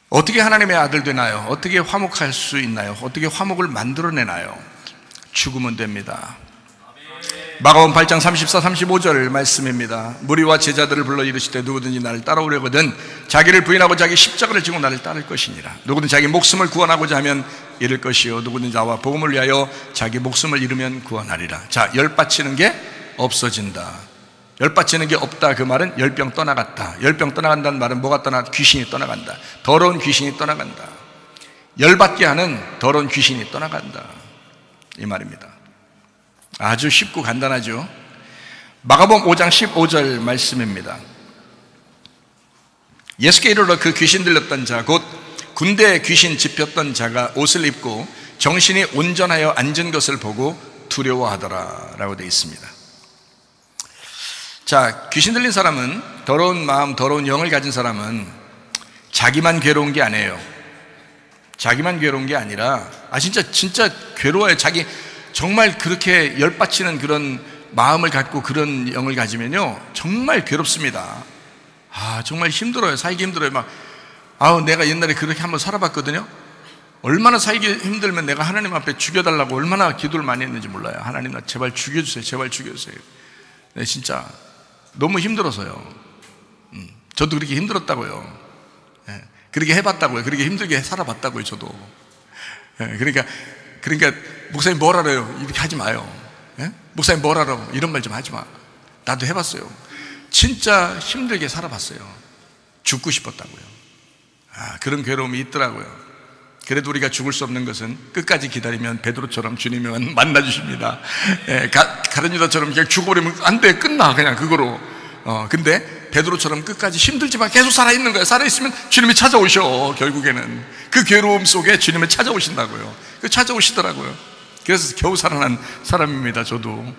어떻게 하나님의 아들 되나요? 어떻게 화목할 수 있나요? 어떻게 화목을 만들어내나요? 죽으면 됩니다. 마가복음 8장 34, 35절 말씀입니다. 무리와 제자들을 불러 이르시되 누구든지 나를 따라오려거든 자기를 부인하고 자기 십자가를 지고 나를 따를 것이니라. 누구든지 자기 목숨을 구원하고자 하면 잃을 것이요 누구든지 나와 복음을 위하여 자기 목숨을 잃으면 구원하리라. 자, 열받치는 게 없어진다. 열받치는 게 없다, 그 말은 열병 떠나갔다. 열병 떠나간다는 말은 뭐가 귀신이 떠나간다. 더러운 귀신이 떠나간다. 열받게 하는 더러운 귀신이 떠나간다, 이 말입니다. 아주 쉽고 간단하죠. 마가복음 5장 15절 말씀입니다. 예수께 이르러 그 귀신 들렸던 자, 곧 군대에 귀신 집혔던 자가 옷을 입고 정신이 온전하여 앉은 것을 보고 두려워하더라 라고 되어 있습니다. 자, 귀신 들린 사람은, 더러운 마음, 더러운 영을 가진 사람은 자기만 괴로운 게 아니에요. 자기만 괴로운 게 아니라, 진짜 괴로워요. 자기 정말 그렇게 열받치는 그런 마음을 갖고 그런 영을 가지면요, 정말 괴롭습니다. 정말 힘들어요. 살기 힘들어요. 내가 옛날에 그렇게 한번 살아봤거든요. 얼마나 살기 힘들면 내가 하나님 앞에 죽여달라고 얼마나 기도를 많이 했는지 몰라요. 하나님, 나 제발 죽여주세요. 제발 죽여주세요. 네, 진짜 너무 힘들어서요. 저도 그렇게 힘들었다고요. 네, 그렇게 해봤다고요. 그렇게 힘들게 살아봤다고요, 저도. 네, 그러니까 목사님 뭘 알아요? 이렇게 하지 마요. 네? 목사님 뭘 알아? 이런 말 좀 하지 마. 나도 해봤어요. 진짜 힘들게 살아봤어요. 죽고 싶었다고요. 그런 괴로움이 있더라고요. 그래도 우리가 죽을 수 없는 것은 끝까지 기다리면 베드로처럼 주님이 만나주십니다. 가룟 유다처럼 그냥 죽어버리면 안 돼, 끝나, 그냥 그거로. 근데 베드로처럼 끝까지 힘들지만 계속 살아있는 거예요. 살아있으면 주님이 찾아오셔. 결국에는 그 괴로움 속에 주님이 찾아오신다고요. 찾아오시더라고요. 그래서 겨우 살아난 사람입니다, 저도.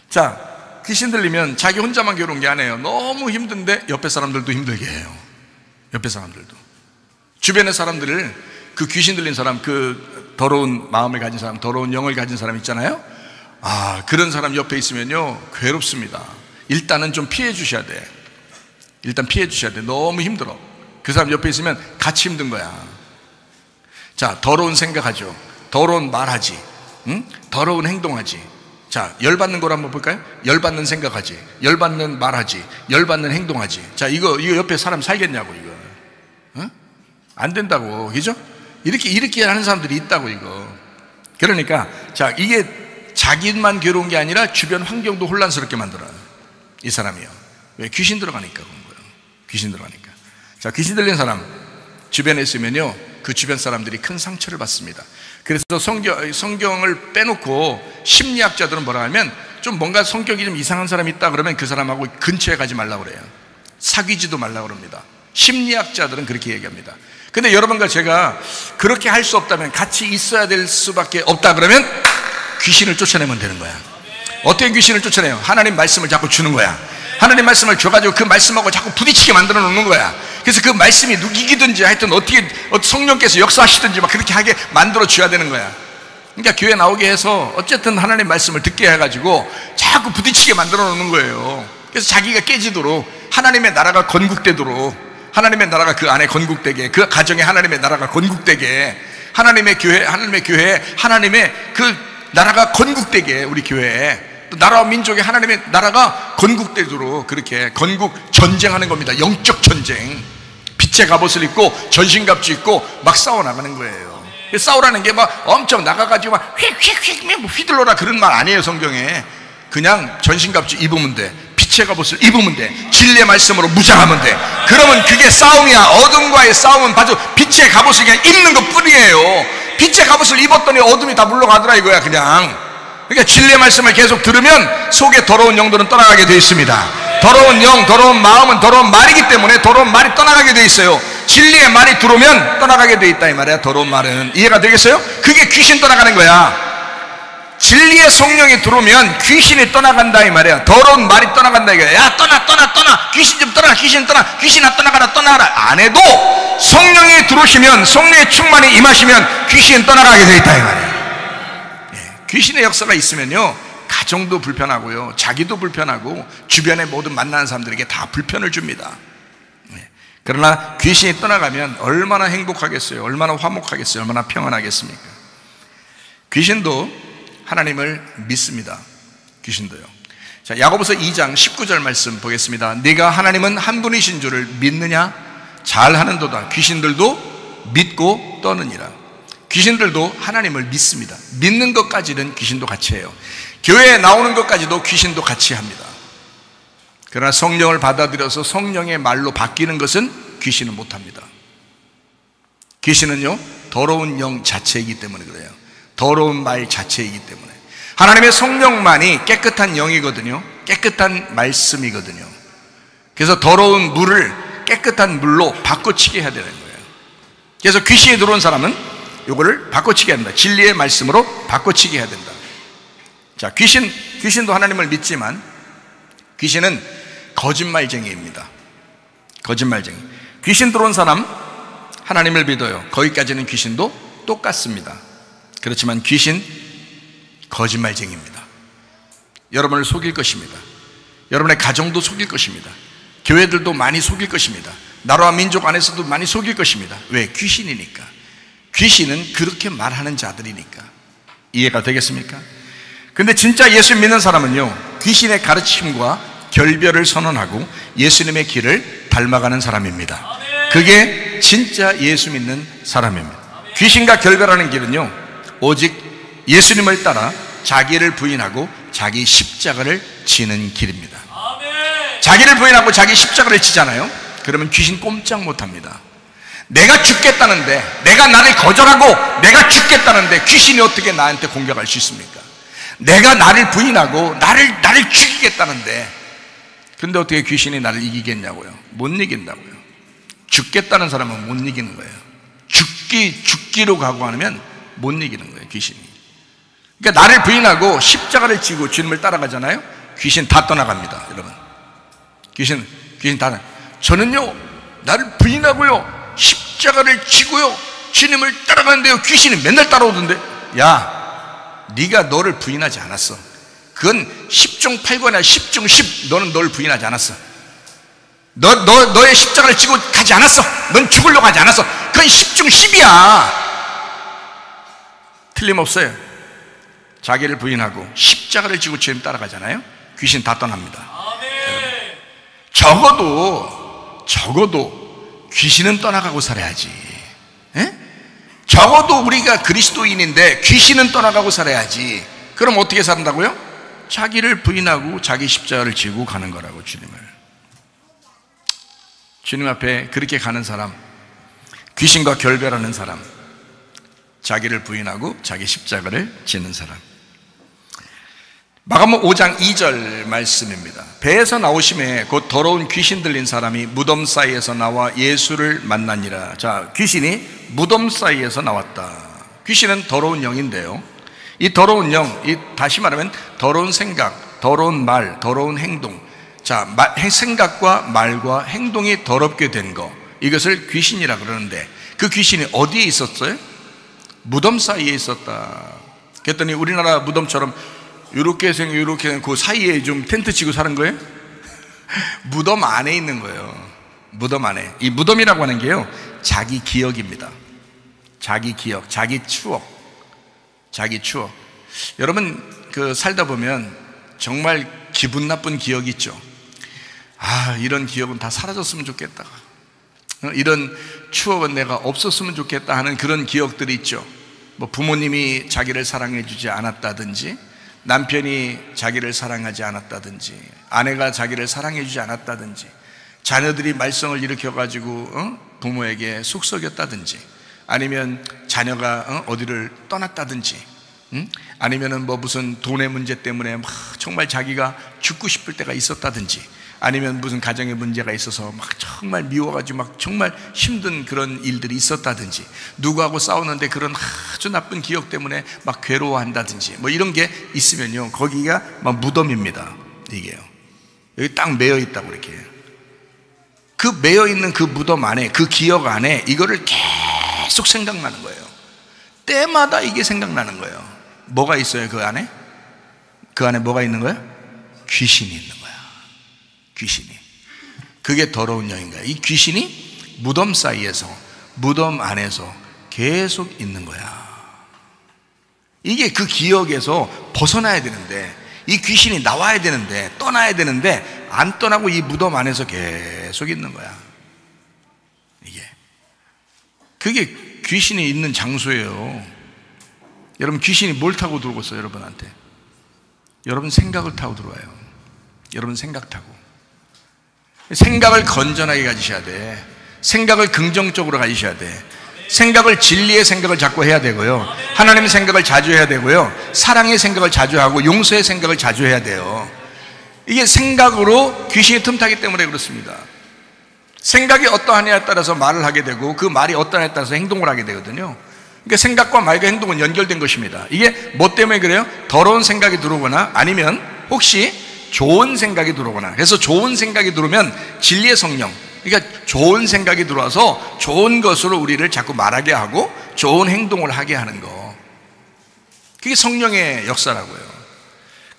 자, 귀신 들리면 자기 혼자만 괴로운 게 아니에요. 너무 힘든데 옆에 사람들도 힘들게 해요. 옆에 사람들도. 주변의 사람들을, 그 귀신 들린 사람, 그 더러운 마음을 가진 사람, 더러운 영을 가진 사람 있잖아요. 그런 사람 옆에 있으면요, 괴롭습니다. 일단은 좀 피해 주셔야 돼. 일단 피해 주셔야 돼. 너무 힘들어. 그 사람 옆에 있으면 같이 힘든 거야. 자, 더러운 생각하죠. 더러운 말하지. 더러운 행동하지. 자, 열받는 걸 한번 볼까요? 열받는 생각하지, 열받는 말하지, 열받는 행동하지. 자, 이거 옆에 사람 살겠냐고, 이거. 어? 안 된다고, 그죠? 이렇게 하는 사람들이 있다고, 이거. 그러니까, 자, 이게 자기만 괴로운 게 아니라 주변 환경도 혼란스럽게 만들어요. 이 사람이요. 왜? 귀신 들어가니까 그런 거예요. 귀신 들어가니까. 자, 귀신 들린 사람 주변에 있으면요, 그 주변 사람들이 큰 상처를 받습니다. 그래서 성경을 빼놓고 심리학자들은 뭐라 하면, 좀 뭔가 성격이 좀 이상한 사람이 있다 그러면 그 사람하고 근처에 가지 말라고 그래요. 사귀지도 말라고 그럽니다. 심리학자들은 그렇게 얘기합니다. 근데 여러분과 제가 그렇게 할 수 없다면, 같이 있어야 될 수밖에 없다 그러면 귀신을 쫓아내면 되는 거야. 어떻게 귀신을 쫓아내요? 하나님 말씀을 자꾸 주는 거야. 하나님 말씀을 줘가지고 그 말씀하고 자꾸 부딪히게 만들어 놓는 거야. 그래서 그 말씀이 누기든지 하여튼 어떻게 성령께서 역사하시든지 막 그렇게 하게 만들어 줘야 되는 거야. 그러니까 교회 나오게 해서 어쨌든 하나님 말씀을 듣게 해가지고 자꾸 부딪히게 만들어 놓는 거예요. 그래서 자기가 깨지도록, 하나님의 나라가 건국되도록, 하나님의 나라가 그 안에 건국되게, 그 가정에 하나님의 나라가 건국되게, 하나님의 교회, 하나님의 그 나라가 건국되게, 우리 교회에 또 나라와 민족의 하나님의 나라가 건국되도록 그렇게 건국 전쟁하는 겁니다. 영적 전쟁. 빛의 갑옷을 입고 전신갑주 입고 막 싸워나가는 거예요. 싸우라는 게 막 엄청 나가가지고 막 휙휙휙 휘둘러라 그런 말 아니에요. 성경에 그냥 전신갑주 입으면 돼. 빛의 갑옷을 입으면 돼. 진리의 말씀으로 무장하면 돼. 그러면 그게 싸움이야. 어둠과의 싸움은 바로 빛의 갑옷을 그냥 입는 것 뿐이에요. 빛의 갑옷을 입었더니 어둠이 다 물러가더라 이거야. 그러니까 진리의 말씀을 계속 들으면 속에 더러운 영들은 떠나가게 되어 있습니다. 더러운 영, 더러운 마음은 더러운 말이기 때문에 더러운 말이 떠나가게 되어 있어요. 진리의 말이 들어오면 떠나가게 되어 있다 이 말이야. 더러운 말은. 이해가 되겠어요? 그게 귀신 떠나가는 거야. 진리의 성령이 들어오면 귀신이 떠나간다 이 말이야. 더러운 말이 떠나간다 이거야. 야, 떠나 귀신 좀 떠나, 귀신아 떠나가라 안 해도 성령이 들어오시면, 성령의 충만이 임하시면 귀신은 떠나가게 되어 있다 이 말이야. 귀신의 역사가 있으면요, 가정도 불편하고요, 자기도 불편하고 주변의 모든 만나는 사람들에게 다 불편을 줍니다. 그러나 귀신이 떠나가면 얼마나 행복하겠어요? 얼마나 화목하겠어요? 얼마나 평안하겠습니까? 귀신도 하나님을 믿습니다. 귀신도요. 자, 야고보서 2장 19절 말씀 보겠습니다. 네가 하나님은 한 분이신 줄을 믿느냐? 잘하는도다. 귀신들도 믿고 떠느니라. 귀신들도 하나님을 믿습니다. 믿는 것까지는 귀신도 같이 해요. 교회에 나오는 것까지도 귀신도 같이 합니다. 그러나 성령을 받아들여서 성령의 말로 바뀌는 것은 귀신은 못합니다. 귀신은요, 더러운 영 자체이기 때문에 그래요. 더러운 말 자체이기 때문에. 하나님의 성령만이 깨끗한 영이거든요. 깨끗한 말씀이거든요. 그래서 더러운 물을 깨끗한 물로 바꿔치게 해야 되는 거예요. 그래서 귀신이 들어온 사람은 이거를 바꿔치게 한다. 진리의 말씀으로 바꿔치게 해야 된다. 자, 귀신도 하나님을 믿지만 귀신은 거짓말쟁이입니다. 거짓말쟁이. 귀신 들어온 사람 하나님을 믿어요. 거기까지는 귀신도 똑같습니다. 그렇지만 귀신 거짓말쟁이입니다. 여러분을 속일 것입니다. 여러분의 가정도 속일 것입니다. 교회들도 많이 속일 것입니다. 나라와 민족 안에서도 많이 속일 것입니다. 왜? 귀신이니까. 귀신은 그렇게 말하는 자들이니까. 이해가 되겠습니까? 근데 진짜 예수 믿는 사람은요, 귀신의 가르침과 결별을 선언하고 예수님의 길을 닮아가는 사람입니다. 그게 진짜 예수 믿는 사람입니다. 귀신과 결별하는 길은요, 오직 예수님을 따라 자기를 부인하고 자기 십자가를 지는 길입니다. 자기를 부인하고 자기 십자가를 지잖아요. 그러면 귀신 꼼짝 못합니다. 내가 죽겠다는데, 내가 나를 거절하고 내가 죽겠다는데 귀신이 어떻게 나한테 공격할 수 있습니까? 내가 나를 부인하고 나를 죽이겠다는데, 근데 어떻게 귀신이 나를 이기겠냐고요? 못 이긴다고요. 죽겠다는 사람은 못 이기는 거예요. 죽기로 각오하면 못 이기는 거예요, 귀신이. 그러니까 나를 부인하고 십자가를 지고 주님을 따라가잖아요. 귀신 다 떠나갑니다, 여러분. 귀신 다. 저는요, 나를 부인하고요, 십자가를 지고요, 주님을 따라가는데요, 귀신이 맨날 따라오던데. 야, 네가 너를 부인하지 않았어. 그건 10중 8권이야. 10중 10. 너는 널 부인하지 않았어. 너의 십자가를 지고 가지 않았어. 넌 죽으려고 하지 않았어. 그건 10중 10이야. 틀림없어요. 자기를 부인하고 십자가를 지고 주님 따라가잖아요. 귀신 다 떠납니다. 적어도 귀신은 떠나가고 살아야지. 에? 적어도 우리가 그리스도인인데 귀신은 떠나가고 살아야지. 그럼 어떻게 산다고요? 자기를 부인하고 자기 십자가를 지고 가는 거라고. 주님 앞에 그렇게 가는 사람, 귀신과 결별하는 사람, 자기를 부인하고 자기 십자가를 지는 사람. 마가복음 5장 2절 말씀입니다. 배에서 나오심에 곧 더러운 귀신 들린 사람이 무덤 사이에서 나와 예수를 만나니라. 자, 귀신이 무덤 사이에서 나왔다. 귀신은 더러운 영인데요, 이 더러운 영, 다시 말하면 더러운 생각, 더러운 말, 더러운 행동. 자, 생각과 말과 행동이 더럽게 된 거, 이것을 귀신이라 그러는데, 그 귀신이 어디에 있었어요? 무덤 사이에 있었다. 그랬더니 우리나라 무덤처럼 이렇게 그 사이에 좀 텐트 치고 사는 거예요? 무덤 안에 있는 거예요. 무덤 안에. 이 무덤이라고 하는 게요, 자기 기억입니다. 자기 기억, 자기 추억. 여러분, 살다 보면 정말 기분 나쁜 기억이 있죠. 아, 이런 기억은 다 사라졌으면 좋겠다. 이런 추억은 내가 없었으면 좋겠다 하는 그런 기억들이 있죠. 뭐 부모님이 자기를 사랑해 주지 않았다든지, 남편이 자기를 사랑하지 않았다든지, 아내가 자기를 사랑해 주지 않았다든지, 자녀들이 말썽을 일으켜가지고 부모에게 속썩였다든지, 아니면 자녀가 어디를 떠났다든지, 아니면은 뭐 무슨 돈의 문제 때문에 막 정말 자기가 죽고 싶을 때가 있었다든지, 아니면 무슨 가정에 문제가 있어서 막 정말 미워가지고 막 정말 힘든 그런 일들이 있었다든지, 누구하고 싸우는데 그런 아주 나쁜 기억 때문에 막 괴로워한다든지, 뭐 이런 게 있으면요, 거기가 막 무덤입니다. 이게요, 여기 딱 매여 있다고. 이렇게 그 매여 있는 그 무덤 안에, 그 기억 안에 이거를 계속 생각나는 거예요. 때마다 이게 생각나는 거예요. 뭐가 있어요? 그 안에 뭐가 있는 거예요? 귀신이 있는 거예요. 귀신이. 그게 더러운 영인 거야. 이 귀신이 무덤 사이에서, 무덤 안에서 계속 있는 거야. 이게 그 기억에서 벗어나야 되는데, 이 귀신이 나와야 되는데, 떠나야 되는데 안 떠나고 이 무덤 안에서 계속 있는 거야. 그게 귀신이 있는 장소예요. 여러분, 귀신이 뭘 타고 들어오고 있어요? 여러분한테. 여러분 생각을 타고 들어와요. 여러분 생각 타고. 생각을 건전하게 가지셔야 돼. 생각을 긍정적으로 가지셔야 돼. 생각을, 진리의 생각을 자꾸 해야 되고요, 하나님의 생각을 자주 해야 되고요, 사랑의 생각을 자주 하고 용서의 생각을 자주 해야 돼요. 이게 생각으로 귀신이 틈타기 때문에 그렇습니다. 생각이 어떠하냐에 따라서 말을 하게 되고, 그 말이 어떠하냐에 따라서 행동을 하게 되거든요. 그러니까 생각과 말과 행동은 연결된 것입니다. 이게 뭐 때문에 그래요? 더러운 생각이 들어오거나, 아니면 혹시 좋은 생각이 들어오거나. 그래서 좋은 생각이 들어오면 진리의 성령, 그러니까 좋은 생각이 들어와서 좋은 것으로 우리를 자꾸 말하게 하고 좋은 행동을 하게 하는 거, 그게 성령의 역사라고요.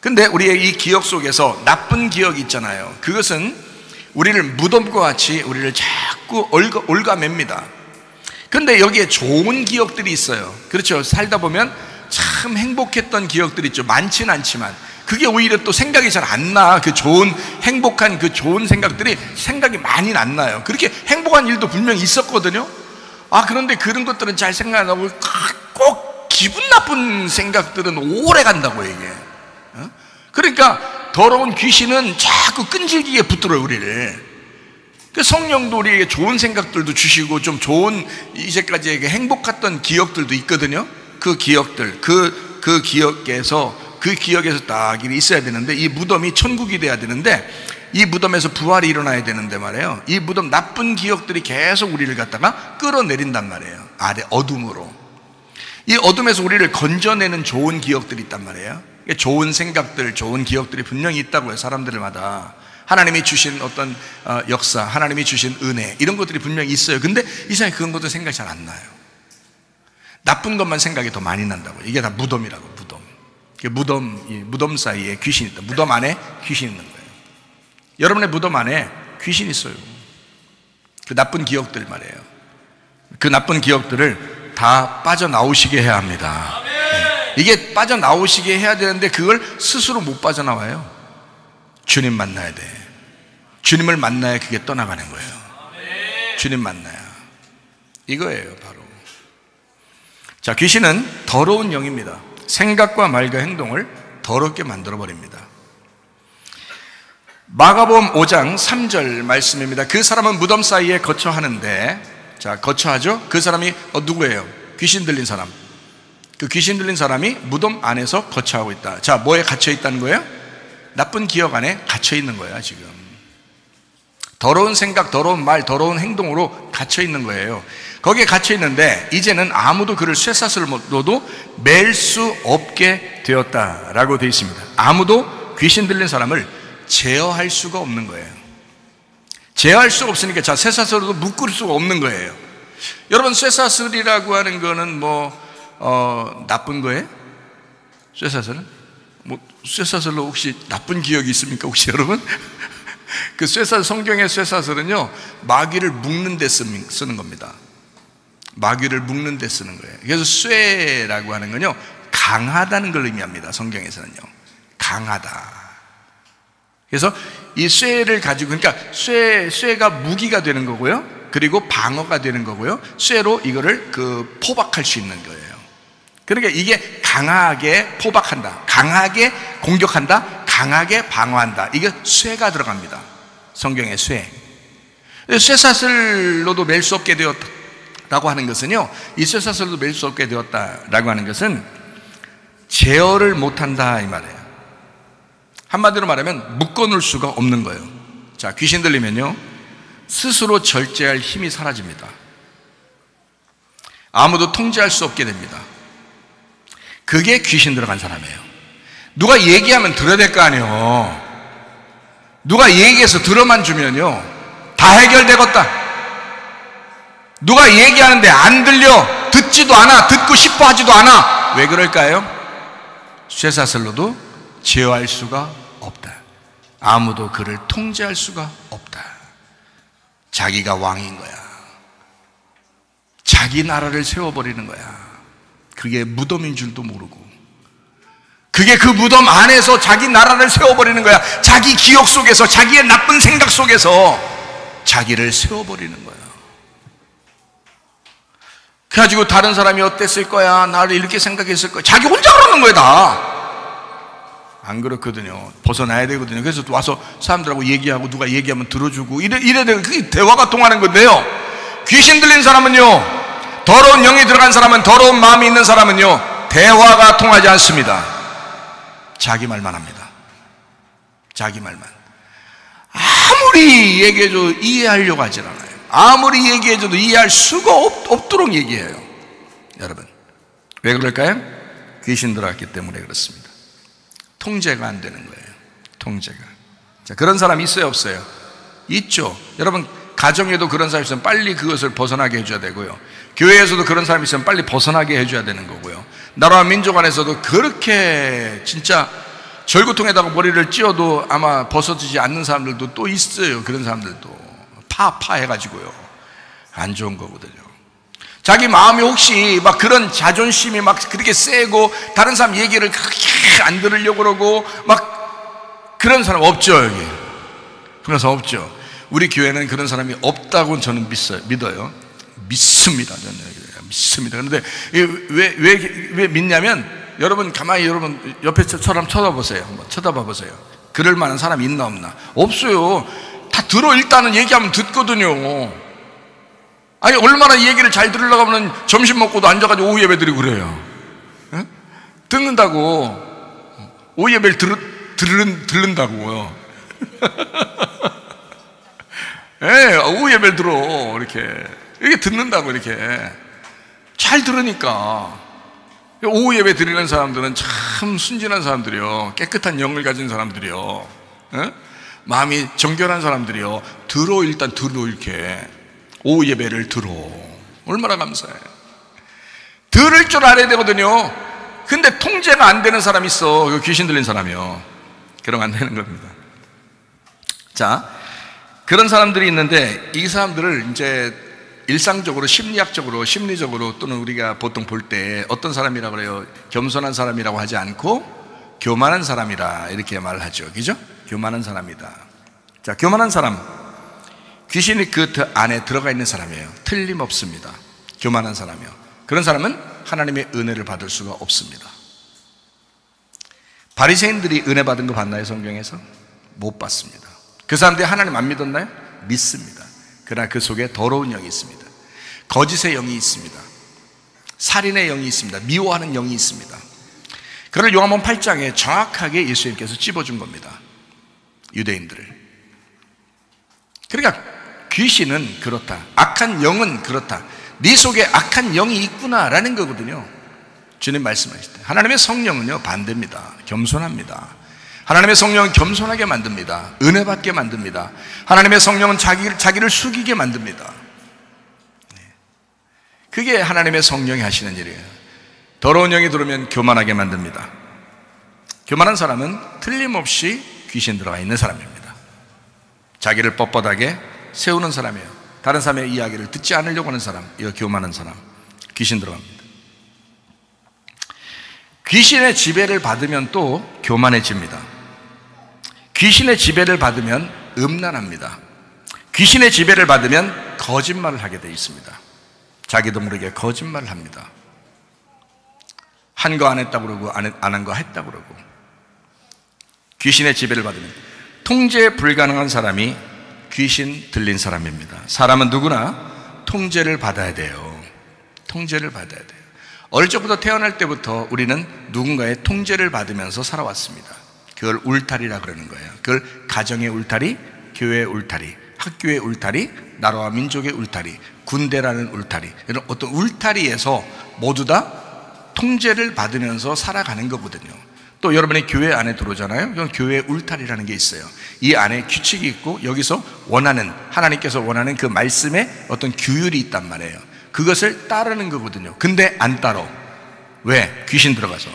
근데 우리의 이 기억 속에서 나쁜 기억이 있잖아요. 그것은 우리를 무덤과 같이 우리를 자꾸 올가맵니다. 근데 여기에 좋은 기억들이 있어요. 그렇죠. 살다 보면 참 행복했던 기억들이 있죠. 많지는 않지만 그게 오히려 또 생각이 잘 안 나. 그 좋은, 행복한 그 좋은 생각들이 생각이 많이 안 나요. 그렇게 행복한 일도 분명히 있었거든요. 아, 그런데 그런 것들은 잘 생각 안 나고 꼭 기분 나쁜 생각들은 오래 간다고, 이게. 그러니까 더러운 귀신은 자꾸 끈질기게 붙들어요, 우리를. 그 성령도 우리에게 좋은 생각들도 주시고 좀 좋은, 이제까지 행복했던 기억들도 있거든요. 그 기억들, 그 기억에서 딱 있어야 되는데, 이 무덤이 천국이 돼야 되는데, 이 무덤에서 부활이 일어나야 되는데 말이에요, 이 무덤 나쁜 기억들이 계속 우리를 갖다가 끌어내린단 말이에요. 아래 어둠으로. 이 어둠에서 우리를 건져내는 좋은 기억들이 있단 말이에요. 좋은 생각들, 좋은 기억들이 분명히 있다고요. 사람들마다 하나님이 주신 어떤 역사, 하나님이 주신 은혜, 이런 것들이 분명히 있어요. 근데 이상하게 그런 것도 생각이 잘 안 나요. 나쁜 것만 생각이 더 많이 난다고. 이게 다 무덤이라고. 무덤 사이에 귀신이 있다. 무덤 안에 귀신이 있는 거예요. 여러분의 무덤 안에 귀신이 있어요. 그 나쁜 기억들 말이에요. 그 나쁜 기억들을 다 빠져나오시게 해야 합니다. 네. 이게 빠져나오시게 해야 되는데 그걸 스스로 못 빠져나와요. 주님 만나야 돼. 주님을 만나야 그게 떠나가는 거예요. 주님 만나야. 이거예요 바로. 자, 귀신은 더러운 영입니다. 생각과 말과 행동을 더럽게 만들어버립니다. 마가복음 5장 3절 말씀입니다. 그 사람은 무덤 사이에 거처하는데, 자, 거처하죠? 그 사람이 누구예요? 귀신 들린 사람. 그 귀신 들린 사람이 무덤 안에서 거처하고 있다. 자, 뭐에 갇혀 있다는 거예요? 나쁜 기억 안에 갇혀 있는 거야 지금. 더러운 생각, 더러운 말, 더러운 행동으로 갇혀 있는 거예요. 거기에 갇혀 있는데 이제는 아무도 그를 쇠사슬로도 맬 수 없게 되었다라고 되어 있습니다. 아무도 귀신 들린 사람을 제어할 수가 없는 거예요. 제어할 수가 없으니까 자, 쇠사슬로도 묶을 수가 없는 거예요. 여러분, 쇠사슬이라고 하는 거는 나쁜 거예요? 쇠사슬은? 쇠사슬로 혹시 나쁜 기억이 있습니까? 혹시 여러분? 그 쇠사슬, 성경의 쇠사슬은요, 마귀를 묶는 데 쓰는 겁니다. 마귀를 묶는 데 쓰는 거예요. 그래서 쇠라고 하는 건요, 강하다는 걸 의미합니다. 성경에서는요, 강하다. 그래서 이 쇠를 가지고, 그러니까 쇠가 무기가 되는 거고요, 그리고 방어가 되는 거고요, 쇠로 이거를 포박할 수 있는 거예요. 그러니까 이게 강하게 포박한다, 강하게 공격한다, 강하게 방어한다. 이게 쇠가 들어갑니다. 성경에 쇠. 쇠사슬로도 맬 수 없게 되었다고 하는 것은요, 이 쇠사슬로도 맬 수 없게 되었다라고 하는 것은 제어를 못한다 이 말이에요. 한마디로 말하면 묶어놓을 수가 없는 거예요. 자, 귀신 들리면요, 스스로 절제할 힘이 사라집니다. 아무도 통제할 수 없게 됩니다. 그게 귀신 들어간 사람이에요. 누가 얘기하면 들어야 될 거 아니에요. 누가 얘기해서 들어만 주면요, 다 해결되겠다. 누가 얘기하는데 안 들려, 듣지도 않아, 듣고 싶어 하지도 않아. 왜 그럴까요? 쇠사슬로도 제어할 수가 없다. 아무도 그를 통제할 수가 없다. 자기가 왕인 거야. 자기 나라를 세워버리는 거야. 그게 무덤인 줄도 모르고, 그게 그 무덤 안에서 자기 나라를 세워버리는 거야. 자기 기억 속에서, 자기의 나쁜 생각 속에서 자기를 세워버리는 거야. 그래가지고 다른 사람이 어땠을 거야, 나를 이렇게 생각했을 거야, 자기 혼자 그러는 거야 다. 안 그렇거든요. 벗어나야 되거든요. 그래서 와서 사람들하고 얘기하고, 누가 얘기하면 들어주고, 이래야 돼. 그게 대화가 통하는 건데요, 귀신 들린 사람은요, 더러운 영이 들어간 사람은, 더러운 마음이 있는 사람은요, 대화가 통하지 않습니다. 자기 말만 합니다. 자기 말만. 아무리 얘기해줘도 이해하려고 하질 않아요. 아무리 얘기해줘도 이해할 수가 없도록 얘기해요. 여러분, 왜 그럴까요? 귀신 들어왔기 때문에 그렇습니다. 통제가 안 되는 거예요. 통제가. 자, 그런 사람이 있어요, 없어요? 있죠. 여러분, 가정에도 그런 사람이 있으면 빨리 그것을 벗어나게 해줘야 되고요, 교회에서도 그런 사람이 있으면 빨리 벗어나게 해줘야 되는 거고요, 나라와 민족 안에서도 그렇게 진짜 절구통에다가 머리를 찧어도 아마 벗어지지 않는 사람들도 또 있어요. 그런 사람들도 파해가지고요, 안 좋은 거거든요. 자기 마음이 혹시 막 그런 자존심이 막 그렇게 세고, 다른 사람 얘기를 그렇게 안 들으려고 그러고 막 그런 사람 없죠, 여기. 그런 사람 없죠. 우리 교회는 그런 사람이 없다고 저는 믿어요. 믿습니다. 저는 믿습니다. 그런데 왜 믿냐면, 여러분 가만히 여러분 옆에 사람 쳐다보세요. 한번 쳐다봐 보세요. 그럴 만한 사람이 있나 없나? 없어요. 다 들어. 일단은 얘기하면 듣거든요. 아니, 얼마나 얘기를 잘 들으려고 하면 점심 먹고도 앉아가지고 오후 예배 드리고 그래요. 에? 듣는다고. 오후 예배를 들른다고요. 예, 오후 예배를 들어. 이렇게 듣는다고, 이렇게. 잘 들으니까. 오후 예배 드리는 사람들은 참 순진한 사람들이요, 깨끗한 영을 가진 사람들이요, 에? 마음이 정결한 사람들이요, 일단 들어. 이렇게 오후 예배를 들어. 얼마나 감사해. 들을 줄 알아야 되거든요. 근데 통제가 안 되는 사람이 있어. 귀신 들린 사람이요. 그러면 안 되는 겁니다. 자, 그런 사람들이 있는데, 이 사람들을 이제 일상적으로 심리학적으로 심리적으로 또는 우리가 보통 볼 때 어떤 사람이라고 그래요? 겸손한 사람이라고 하지 않고 교만한 사람이라 이렇게 말을 하죠. 그죠? 교만한 사람이다. 자, 교만한 사람, 귀신이 그 안에 들어가 있는 사람이에요. 틀림없습니다. 교만한 사람이요. 그런 사람은 하나님의 은혜를 받을 수가 없습니다. 바리새인들이 은혜 받은 거 봤나요? 성경에서? 못 봤습니다. 그 사람들이 하나님 안 믿었나요? 믿습니다. 그러나 그 속에 더러운 영이 있습니다. 거짓의 영이 있습니다. 살인의 영이 있습니다. 미워하는 영이 있습니다. 그걸 요한복음 8장에 정확하게 예수님께서 찝어준 겁니다. 유대인들을. 그러니까 귀신은 그렇다, 악한 영은 그렇다, 네 속에 악한 영이 있구나라는 거거든요. 주님 말씀하실 때 하나님의 성령은요 반대입니다. 겸손합니다. 하나님의 성령은 겸손하게 만듭니다. 은혜 받게 만듭니다. 하나님의 성령은 자기를 숙이게 만듭니다. 그게 하나님의 성령이 하시는 일이에요. 더러운 영이 들어오면 교만하게 만듭니다. 교만한 사람은 틀림없이 귀신 들어가 있는 사람입니다. 자기를 뻣뻣하게 세우는 사람이에요. 다른 사람의 이야기를 듣지 않으려고 하는 사람, 이거 교만한 사람, 귀신 들어갑니다. 귀신의 지배를 받으면 또 교만해집니다. 귀신의 지배를 받으면 음란합니다. 귀신의 지배를 받으면 거짓말을 하게 되어 있습니다. 자기도 모르게 거짓말을 합니다. 한 거 안 했다고 그러고 안 한 거 했다고 그러고. 귀신의 지배를 받으면 통제 불가능한 사람이 귀신 들린 사람입니다. 사람은 누구나 통제를 받아야 돼요. 통제를 받아야 돼요. 어릴 적부터 태어날 때부터 우리는 누군가의 통제를 받으면서 살아왔습니다. 그걸 울타리라 그러는 거예요. 그걸 가정의 울타리, 교회의 울타리, 학교의 울타리, 나라와 민족의 울타리, 군대라는 울타리, 이런 어떤 울타리에서 모두 다 통제를 받으면서 살아가는 거거든요. 또 여러분이 교회 안에 들어오잖아요. 그럼 교회의 울타리라는 게 있어요. 이 안에 규칙이 있고 여기서 원하는, 하나님께서 원하는 그 말씀에 어떤 규율이 있단 말이에요. 그것을 따르는 거거든요. 근데 안 따로. 왜? 귀신 들어가서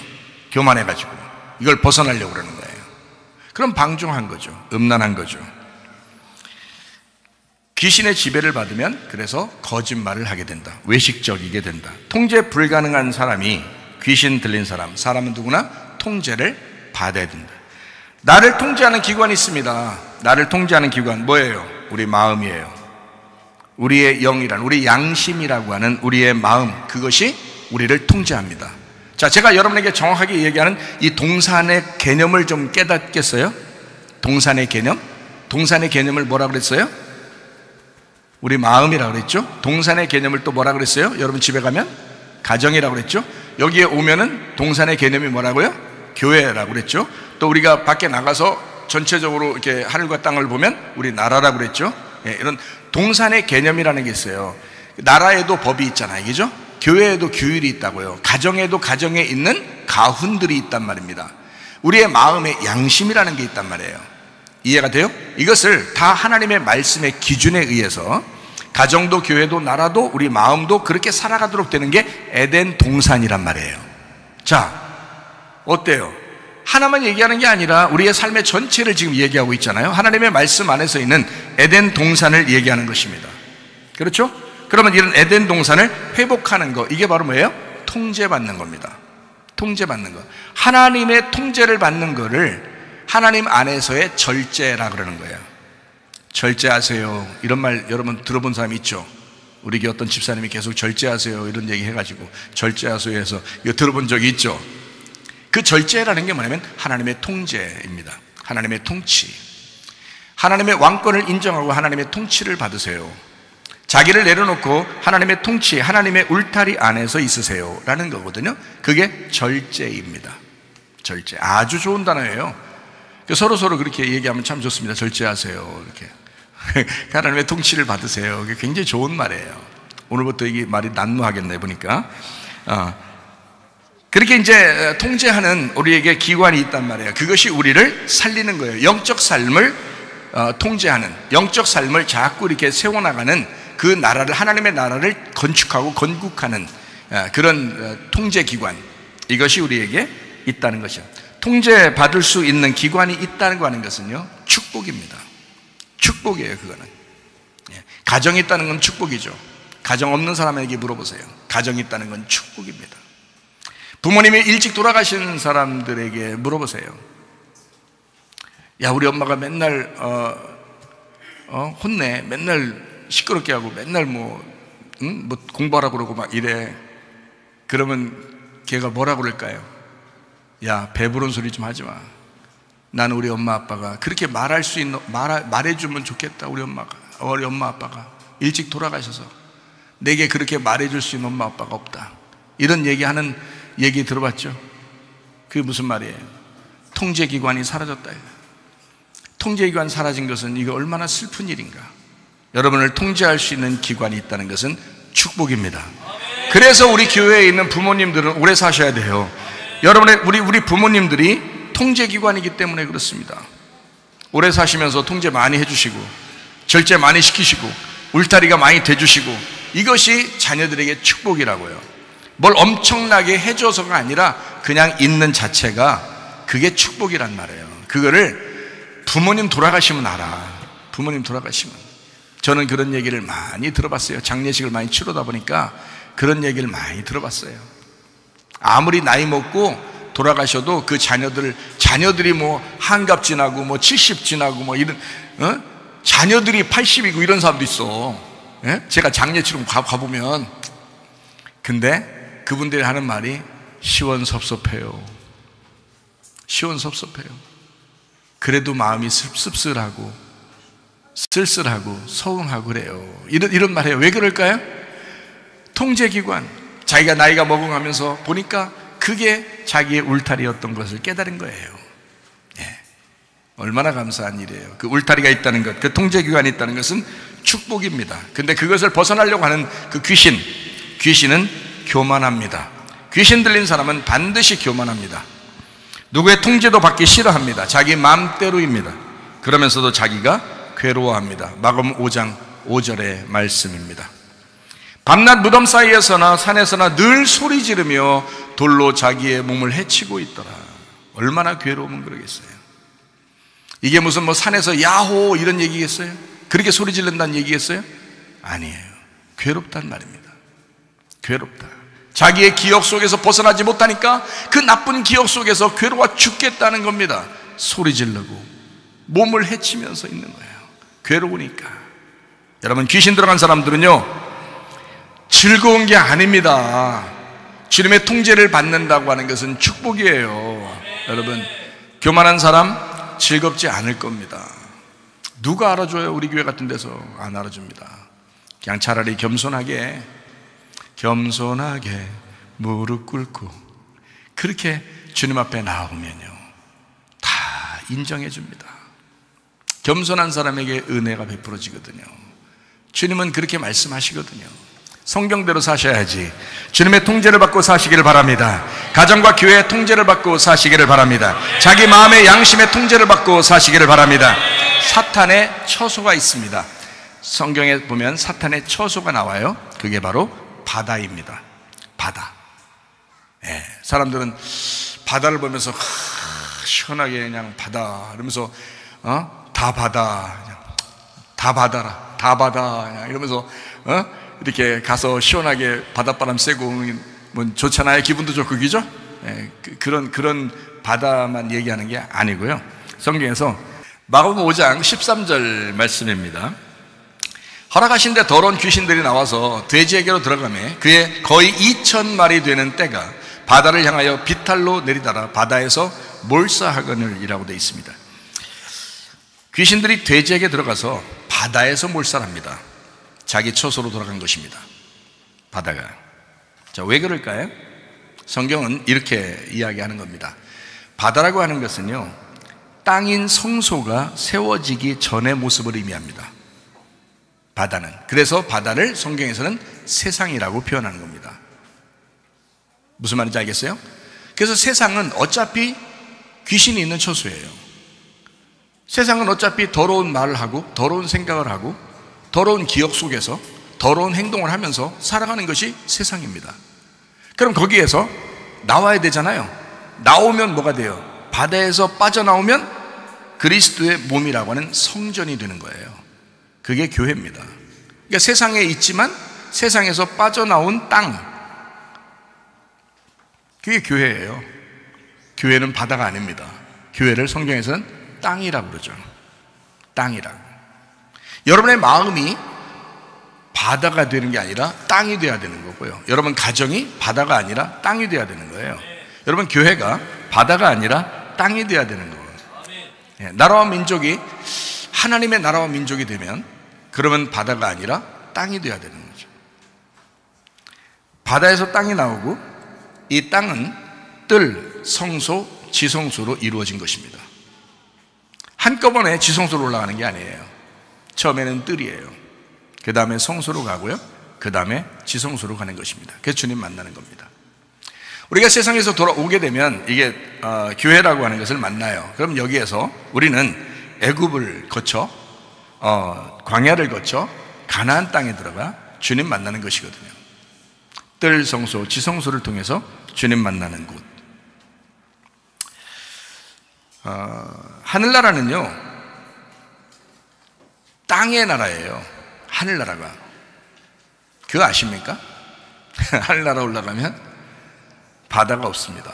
교만해가지고 이걸 벗어나려고 그러는 거예요. 그럼 방종한 거죠. 음란한 거죠. 귀신의 지배를 받으면 그래서 거짓말을 하게 된다. 외식적이게 된다. 통제 불가능한 사람이, 귀신 들린 사람, 사람은 누구나 통제를 받아야 된다. 나를 통제하는 기관이 있습니다. 나를 통제하는 기관 뭐예요? 우리 마음이에요. 우리의 영이란, 우리 양심이라고 하는 우리의 마음, 그것이 우리를 통제합니다. 자, 제가 여러분에게 정확하게 얘기하는 이 동산의 개념을 좀 깨닫겠어요? 동산의 개념? 동산의 개념을 뭐라 그랬어요? 우리 마음이라고 그랬죠? 동산의 개념을 또 뭐라 그랬어요? 여러분 집에 가면? 가정이라고 그랬죠? 여기에 오면은 동산의 개념이 뭐라고요? 교회라고 그랬죠? 또 우리가 밖에 나가서 전체적으로 이렇게 하늘과 땅을 보면 우리 나라라고 그랬죠? 예, 이런 동산의 개념이라는 게 있어요. 나라에도 법이 있잖아요. 그죠? 교회에도 규율이 있다고요. 가정에도 가정에 있는 가훈들이 있단 말입니다. 우리의 마음에 양심이라는 게 있단 말이에요. 이해가 돼요? 이것을 다 하나님의 말씀의 기준에 의해서 가정도 교회도 나라도 우리 마음도 그렇게 살아가도록 되는 게 에덴 동산이란 말이에요. 자, 어때요? 하나만 얘기하는 게 아니라 우리의 삶의 전체를 지금 얘기하고 있잖아요. 하나님의 말씀 안에서 있는 에덴 동산을 얘기하는 것입니다. 그렇죠? 그러면 이런 에덴 동산을 회복하는 거, 이게 바로 뭐예요? 통제받는 겁니다. 통제받는 거. 하나님의 통제를 받는 거를 하나님 안에서의 절제라 그러는 거예요. 절제하세요. 이런 말 여러분 들어본 사람 있죠? 우리 교회 어떤 집사님이 계속 절제하세요 이런 얘기 해가지고 절제하세요 해서 이거 들어본 적이 있죠? 그 절제라는 게 뭐냐면 하나님의 통제입니다. 하나님의 통치. 하나님의 왕권을 인정하고 하나님의 통치를 받으세요. 자기를 내려놓고 하나님의 통치, 하나님의 울타리 안에서 있으세요 라는 거거든요. 그게 절제입니다. 절제. 아주 좋은 단어예요. 서로 그렇게 얘기하면 참 좋습니다. 절제하세요 이렇게. 하나님의 통치를 받으세요. 그게 굉장히 좋은 말이에요. 오늘부터 이게 말이 난무하겠네 보니까. 그렇게 이제 통제하는 우리에게 기관이 있단 말이에요. 그것이 우리를 살리는 거예요. 영적 삶을 통제하는, 영적 삶을 자꾸 이렇게 세워나가는 그 나라를, 하나님의 나라를 건축하고 건국하는 그런 통제 기관, 이것이 우리에게 있다는 것이죠. 통제받을 수 있는 기관이 있다는 거 하는 것은요, 축복입니다. 축복이에요. 그거는. 가정이 있다는 건 축복이죠. 가정 없는 사람에게 물어보세요. 가정이 있다는 건 축복입니다. 부모님이 일찍 돌아가신 사람들에게 물어보세요. 야, 우리 엄마가 맨날 혼내, 맨날 시끄럽게 하고 맨날 뭐 공부하라고 그러고 막 이래. 그러면 걔가 뭐라고 그럴까요? 야, 배부른 소리 좀 하지 마. 나는 우리 엄마 아빠가 그렇게 말할 수 있는, 말해주면 좋겠다. 우리 엄마 아빠가 일찍 돌아가셔서 내게 그렇게 말해줄 수 있는 엄마 아빠가 없다. 이런 얘기하는 얘기 들어봤죠? 그게 무슨 말이에요? 통제기관이 사라졌다. 통제기관 사라진 것은 이거 얼마나 슬픈 일인가. 여러분을 통제할 수 있는 기관이 있다는 것은 축복입니다. 그래서 우리 교회에 있는 부모님들은 오래 사셔야 돼요. 여러분의 우리 부모님들이 통제기관이기 때문에 그렇습니다. 오래 사시면서 통제 많이 해주시고 절제 많이 시키시고 울타리가 많이 돼주시고, 이것이 자녀들에게 축복이라고요. 뭘 엄청나게 해줘서가 아니라 그냥 있는 자체가 그게 축복이란 말이에요. 그거를 부모님 돌아가시면 알아. 부모님 돌아가시면. 저는 그런 얘기를 많이 들어봤어요. 장례식을 많이 치르다 보니까 그런 얘기를 많이 들어봤어요. 아무리 나이 먹고 돌아가셔도 그 자녀들이 뭐 한갑 지나고 뭐 70 지나고 뭐 이런, 자녀들이 80이고 이런 사람도 있어. 제가 장례 치러 가보면. 근데 그분들이 하는 말이 시원섭섭해요. 시원섭섭해요. 그래도 마음이 씁쓸하고 쓸쓸하고 서운하고 그래요. 이런 말 해요. 왜 그럴까요? 통제기관, 자기가 나이가 먹어가면서 보니까 그게 자기의 울타리였던 것을 깨달은 거예요. 예. 얼마나 감사한 일이에요. 그 울타리가 있다는 것, 그 통제기관이 있다는 것은 축복입니다. 근데 그것을 벗어나려고 하는 그 귀신은 교만합니다. 귀신 들린 사람은 반드시 교만합니다. 누구의 통제도 받기 싫어합니다. 자기 마음대로입니다. 그러면서도 자기가 괴로워합니다. 마가복음 5장 5절의 말씀입니다. 밤낮 무덤 사이에서나 산에서나 늘 소리 지르며 돌로 자기의 몸을 해치고 있더라. 얼마나 괴로우면 그러겠어요. 이게 무슨 뭐 산에서 야호 이런 얘기겠어요? 그렇게 소리 지른다는 얘기겠어요? 아니에요. 괴롭단 말입니다. 괴롭다. 자기의 기억 속에서 벗어나지 못하니까 그 나쁜 기억 속에서 괴로워 죽겠다는 겁니다. 소리 지르고 몸을 해치면서 있는 거예요. 괴로우니까. 여러분, 귀신 들어간 사람들은요, 즐거운 게 아닙니다. 주님의 통제를 받는다고 하는 것은 축복이에요. 여러분, 교만한 사람 즐겁지 않을 겁니다. 누가 알아줘요? 우리 교회 같은 데서 안 알아줍니다. 그냥 차라리 겸손하게 무릎 꿇고 그렇게 주님 앞에 나오면요, 다 인정해 줍니다. 겸손한 사람에게 은혜가 베풀어지거든요. 주님은 그렇게 말씀하시거든요. 성경대로 사셔야지. 주님의 통제를 받고 사시기를 바랍니다. 가정과 교회의 통제를 받고 사시기를 바랍니다. 자기 마음의 양심의 통제를 받고 사시기를 바랍니다. 사탄의 처소가 있습니다. 성경에 보면 사탄의 처소가 나와요. 그게 바로 바다입니다. 바다. 예, 사람들은 바다를 보면서 시원하게 그냥 바다 이러면서 다 바다, 그냥 다 바다라, 다 바다 그냥 이러면서 이렇게 가서 시원하게 바닷바람 쐬고 뭐 좋잖아요. 기분도 좋고, 그죠? 예, 그런 바다만 얘기하는 게 아니고요. 성경에서 마가복음 5장 13절 말씀입니다. 허락하신데 더러운 귀신들이 나와서 돼지에게로 들어가매 그의 거의 2,000마리 되는 떼가 바다를 향하여 비탈로 내리다라 바다에서 몰사하거늘이라고 되어 있습니다. 귀신들이 돼지에게 들어가서 바다에서 몰살합니다. 자기 처소로 돌아간 것입니다. 바다가. 자, 왜 그럴까요? 성경은 이렇게 이야기하는 겁니다. 바다라고 하는 것은요, 땅인 성소가 세워지기 전의 모습을 의미합니다. 바다는. 그래서 바다를 성경에서는 세상이라고 표현하는 겁니다. 무슨 말인지 알겠어요? 그래서 세상은 어차피 귀신이 있는 처소예요. 세상은 어차피 더러운 말을 하고 더러운 생각을 하고 더러운 기억 속에서 더러운 행동을 하면서 살아가는 것이 세상입니다. 그럼 거기에서 나와야 되잖아요. 나오면 뭐가 돼요? 바다에서 빠져나오면 그리스도의 몸이라고 하는 성전이 되는 거예요. 그게 교회입니다. 그러니까 세상에 있지만 세상에서 빠져나온 땅, 그게 교회예요. 교회는 바다가 아닙니다. 교회를 성경에서는 땅이라고 그러죠. 땅이라고. 여러분의 마음이 바다가 되는 게 아니라 땅이 돼야 되는 거고요. 여러분 가정이 바다가 아니라 땅이 돼야 되는 거예요. 여러분 교회가 바다가 아니라 땅이 돼야 되는 거예요. 나라와 민족이 하나님의 나라와 민족이 되면 그러면 바다가 아니라 땅이 돼야 되는 거죠. 바다에서 땅이 나오고 이 땅은 뜰, 성소, 지성소로 이루어진 것입니다. 한꺼번에 지성소로 올라가는 게 아니에요. 처음에는 뜰이에요. 그 다음에 성소로 가고요. 그 다음에 지성소로 가는 것입니다. 그래서 주님 만나는 겁니다. 우리가 세상에서 돌아오게 되면 이게 교회라고 하는 것을 만나요. 그럼 여기에서 우리는 애굽을 거쳐 광야를 거쳐 가나안 땅에 들어가 주님 만나는 것이거든요. 뜰, 성소, 지성소를 통해서 주님 만나는 곳. 하늘나라는요 땅의 나라예요. 하늘나라가. 그거 아십니까? 하늘나라 올라가면 바다가 없습니다.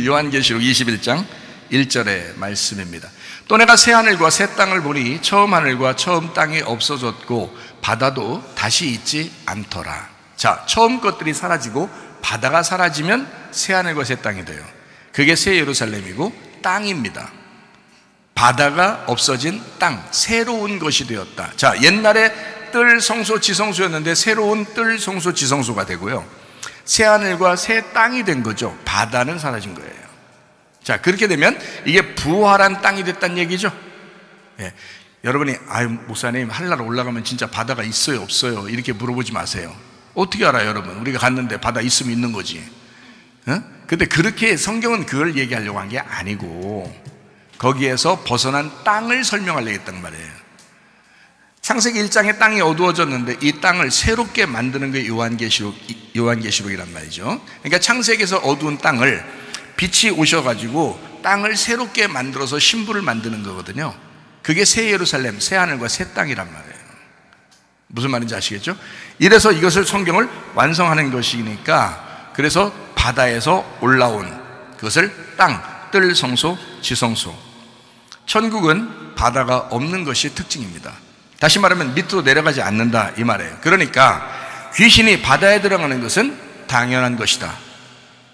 요한계시록 21장 1절의 말씀입니다. 또 내가 새 하늘과 새 땅을 보니 처음 하늘과 처음 땅이 없어졌고 바다도 다시 있지 않더라. 자, 처음 것들이 사라지고 바다가 사라지면 새 하늘과 새 땅이 돼요. 그게 새 예루살렘이고 땅입니다. 바다가 없어진 땅, 새로운 것이 되었다. 자, 옛날에 뜰, 성소, 지성소였는데 새로운 뜰, 성소, 지성소가 되고요. 새 하늘과 새 땅이 된 거죠. 바다는 사라진 거예요. 자, 그렇게 되면 이게 부활한 땅이 됐다는 얘기죠. 예. 여러분이 아유 목사님 하늘나라 올라가면 진짜 바다가 있어요 없어요 이렇게 물어보지 마세요. 어떻게 알아요 여러분? 우리가 갔는데 바다 있으면 있는 거지. 근데 그렇게 성경은 그걸 얘기하려고 한 게 아니고 거기에서 벗어난 땅을 설명하려고 했단 말이에요. 창세기 1장에 땅이 어두워졌는데 이 땅을 새롭게 만드는 게 요한계시록이란 말이죠. 그러니까 창세기에서 어두운 땅을 빛이 오셔가지고 땅을 새롭게 만들어서 신부를 만드는 거거든요. 그게 새 예루살렘, 새 하늘과 새 땅이란 말이에요. 무슨 말인지 아시겠죠? 이래서 이것을 성경을 완성하는 것이니까 그래서 바다에서 올라온 그것을 땅, 뜰, 성소, 지성소. 천국은 바다가 없는 것이 특징입니다. 다시 말하면 밑으로 내려가지 않는다 이 말이에요. 그러니까 귀신이 바다에 들어가는 것은 당연한 것이다.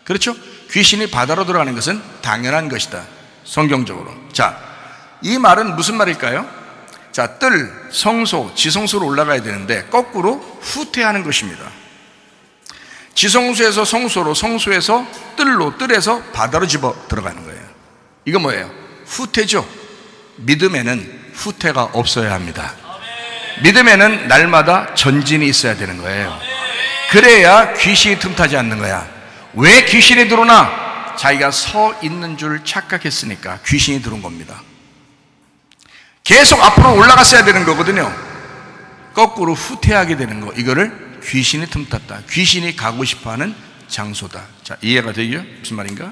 그렇죠? 귀신이 바다로 들어가는 것은 당연한 것이다. 성경적으로. 자, 이 말은 무슨 말일까요? 자, 뜰, 성소, 지성소로 올라가야 되는데 거꾸로 후퇴하는 것입니다. 지성소에서 성소로, 성소에서 뜰로, 뜰에서 바다로 집어 들어가는 거예요. 이거 뭐예요? 후퇴죠. 믿음에는 후퇴가 없어야 합니다. 믿음에는 날마다 전진이 있어야 되는 거예요. 그래야 귀신이 틈타지 않는 거야. 왜 귀신이 들어오나? 자기가 서 있는 줄 착각했으니까 귀신이 들어온 겁니다. 계속 앞으로 올라갔어야 되는 거거든요. 거꾸로 후퇴하게 되는 거, 이거를 귀신이 틈탔다. 귀신이 가고 싶어하는 장소다. 자, 이해가 되죠? 무슨 말인가?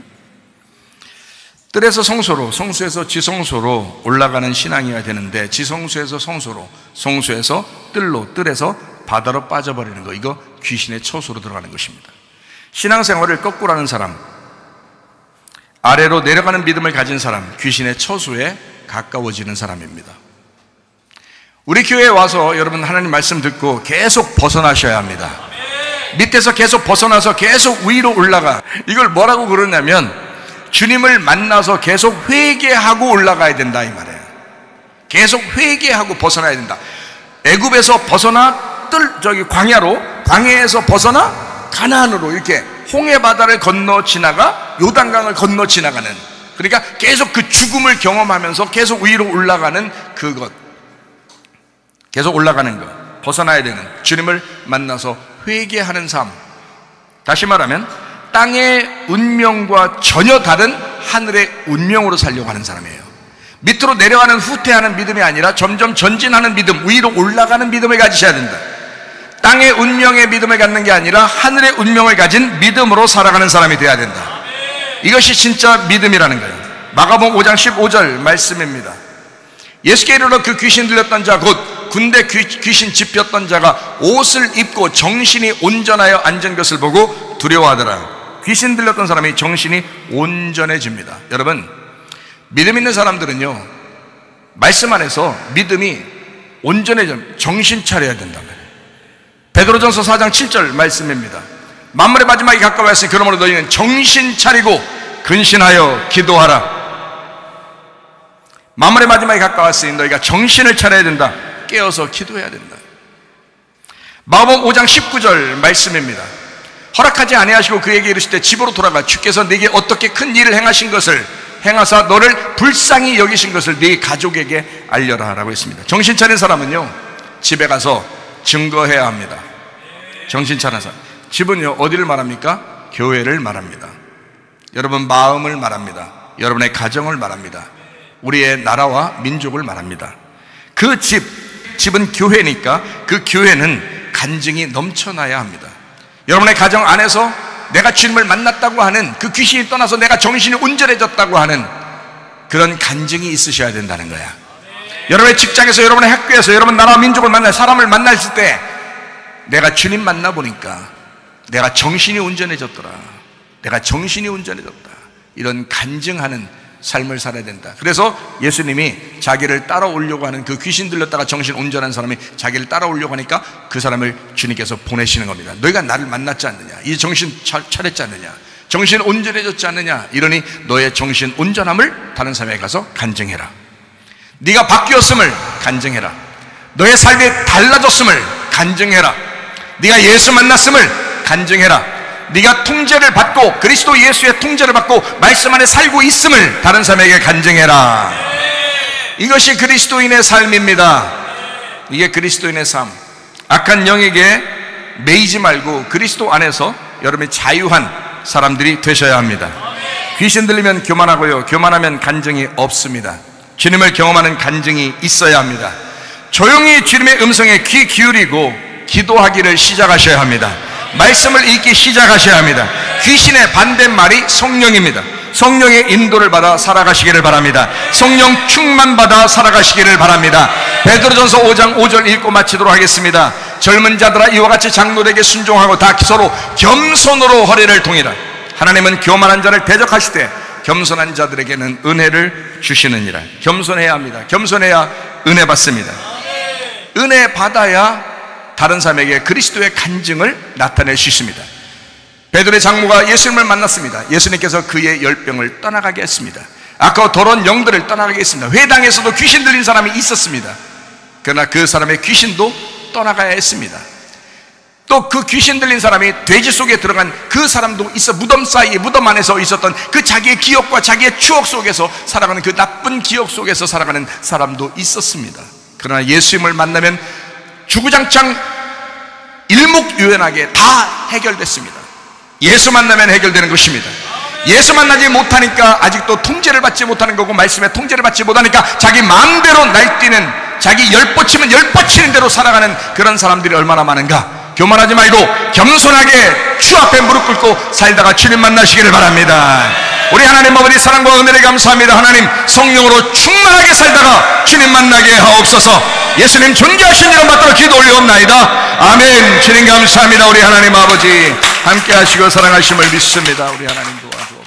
뜰에서 성소로, 성소에서 지성소로 올라가는 신앙이어야 되는데 지성소에서 성소로, 성소에서 뜰로, 뜰에서 바다로 빠져버리는 거, 이거 귀신의 처소로 들어가는 것입니다. 신앙생활을 거꾸로 하는 사람, 아래로 내려가는 믿음을 가진 사람, 귀신의 처소에 가까워지는 사람입니다. 우리 교회에 와서 여러분 하나님 말씀 듣고 계속 벗어나셔야 합니다. 밑에서 계속 벗어나서 계속 위로 올라가. 이걸 뭐라고 그러냐면 주님을 만나서 계속 회개하고 올라가야 된다 이 말이에요. 계속 회개하고 벗어나야 된다. 애굽에서 벗어나 광야로, 광야에서 벗어나 가나안으로 이렇게 홍해 바다를 건너 지나가 요단강을 건너 지나가는, 그러니까 계속 그 죽음을 경험하면서 계속 위로 올라가는 그것, 계속 올라가는 것, 벗어나야 되는, 주님을 만나서 회개하는 삶. 다시 말하면 땅의 운명과 전혀 다른 하늘의 운명으로 살려고 하는 사람이에요. 밑으로 내려가는 후퇴하는 믿음이 아니라 점점 전진하는 믿음, 위로 올라가는 믿음을 가지셔야 된다. 땅의 운명의 믿음을 갖는 게 아니라 하늘의 운명을 가진 믿음으로 살아가는 사람이 되어야 된다. 이것이 진짜 믿음이라는 거예요. 마가복음 5장 15절 말씀입니다. 예수께 이르러 그 귀신 들렸던 자 곧 군대 귀신 집혔던 자가 옷을 입고 정신이 온전하여 앉은 것을 보고 두려워하더라. 귀신 들렸던 사람이 정신이 온전해집니다. 여러분, 믿음 있는 사람들은요, 말씀 안에서 믿음이 온전해져 정신 차려야 된다는 거예요. 베드로전서 4장 7절 말씀입니다. 만물의 마지막이 가까워왔으니 그러므로 너희는 정신 차리고 근신하여 기도하라. 만물의 마지막이 가까웠으니 너희가 정신을 차려야 된다. 깨어서 기도해야 된다. 마가복음 5장 19절 말씀입니다. 허락하지 아니하시고 그에게 이르실 때 집으로 돌아가 주께서 네게 어떻게 큰 일을 행하신 것을 행하사 너를 불쌍히 여기신 것을 네 가족에게 알려라 하라고 했습니다. 정신 차린 사람은요, 집에 가서 증거해야 합니다. 정신 차린 사람. 집은요, 어디를 말합니까? 교회를 말합니다. 여러분 마음을 말합니다. 여러분의 가정을 말합니다. 우리의 나라와 민족을 말합니다. 그 집은 교회니까 그 교회는 간증이 넘쳐나야 합니다. 여러분의 가정 안에서 내가 주님을 만났다고 하는 그 귀신이 떠나서 내가 정신이 온전해졌다고 하는 그런 간증이 있으셔야 된다는 거야. 여러분의 직장에서, 여러분의 학교에서, 여러분 나라와 민족을 만날 사람을 만났을 때 내가 주님 만나보니까 내가 정신이 온전해졌더라. 내가 정신이 온전해졌다. 이런 간증하는 삶을 살아야 된다. 그래서 예수님이 자기를 따라오려고 하는 그 귀신 들렸다가 정신 온전한 사람이 자기를 따라오려고 하니까 그 사람을 주님께서 보내시는 겁니다. 너희가 나를 만났지 않느냐? 이 정신 차렸지 않느냐? 정신 온전해졌지 않느냐? 이러니 너의 정신 온전함을 다른 사람에게 가서 간증해라. 네가 바뀌었음을 간증해라. 너의 삶이 달라졌음을 간증해라. 네가 예수 만났음을 간증해라. 네가 통제를 받고 그리스도 예수의 통제를 받고 말씀 안에 살고 있음을 다른 사람에게 간증해라. 이것이 그리스도인의 삶입니다. 이게 그리스도인의 삶. 악한 영에게 매이지 말고 그리스도 안에서 여러분이 자유한 사람들이 되셔야 합니다. 귀신 들리면 교만하고요, 교만하면 간증이 없습니다. 주님을 경험하는 간증이 있어야 합니다. 조용히 주님의 음성에 귀 기울이고 기도하기를 시작하셔야 합니다. 말씀을 읽기 시작하셔야 합니다. 귀신의 반대말이 성령입니다. 성령의 인도를 받아 살아가시기를 바랍니다. 성령 충만 받아 살아가시기를 바랍니다. 베드로전서 5장 5절 읽고 마치도록 하겠습니다. 젊은 자들아 이와 같이 장로에게 순종하고 다 서로 겸손으로 허리를 동이라. 하나님은 교만한 자를 대적하실 때 겸손한 자들에게는 은혜를 주시느니라. 겸손해야 합니다. 겸손해야 은혜 받습니다. 은혜 받아야 다른 사람에게 그리스도의 간증을 나타낼 수 있습니다. 베드로의 장모가 예수님을 만났습니다. 예수님께서 그의 열병을 떠나가게 했습니다. 아까 더러운 영들을 떠나가게 했습니다. 회당에서도 귀신 들린 사람이 있었습니다. 그러나 그 사람의 귀신도 떠나가야 했습니다. 또 그 귀신 들린 사람이 돼지 속에 들어간 그 사람도 있어, 무덤 사이에, 무덤 안에서 있었던 그 자기의 기억과 자기의 추억 속에서 살아가는 그 나쁜 기억 속에서 살아가는 사람도 있었습니다. 그러나 예수님을 만나면 주구장창 일목요연하게 다 해결됐습니다. 예수 만나면 해결되는 것입니다. 예수 만나지 못하니까 아직도 통제를 받지 못하는 거고, 말씀에 통제를 받지 못하니까 자기 마음대로 날뛰는, 자기 열뻗치면 열뻗치는 대로 살아가는 그런 사람들이 얼마나 많은가. 교만하지 말고 겸손하게 주 앞에 무릎 꿇고 살다가 주님 만나시기를 바랍니다. 우리 하나님 아버지 사랑과 은혜를 감사합니다. 하나님 성령으로 충만하게 살다가 주님 만나게 하옵소서. 예수님 존귀하신 이름 받들어 기도 올려옵나이다. 아멘. 주님 감사합니다. 우리 하나님 아버지 함께 하시고 사랑하심을 믿습니다. 우리 하나님 도와주옵소서.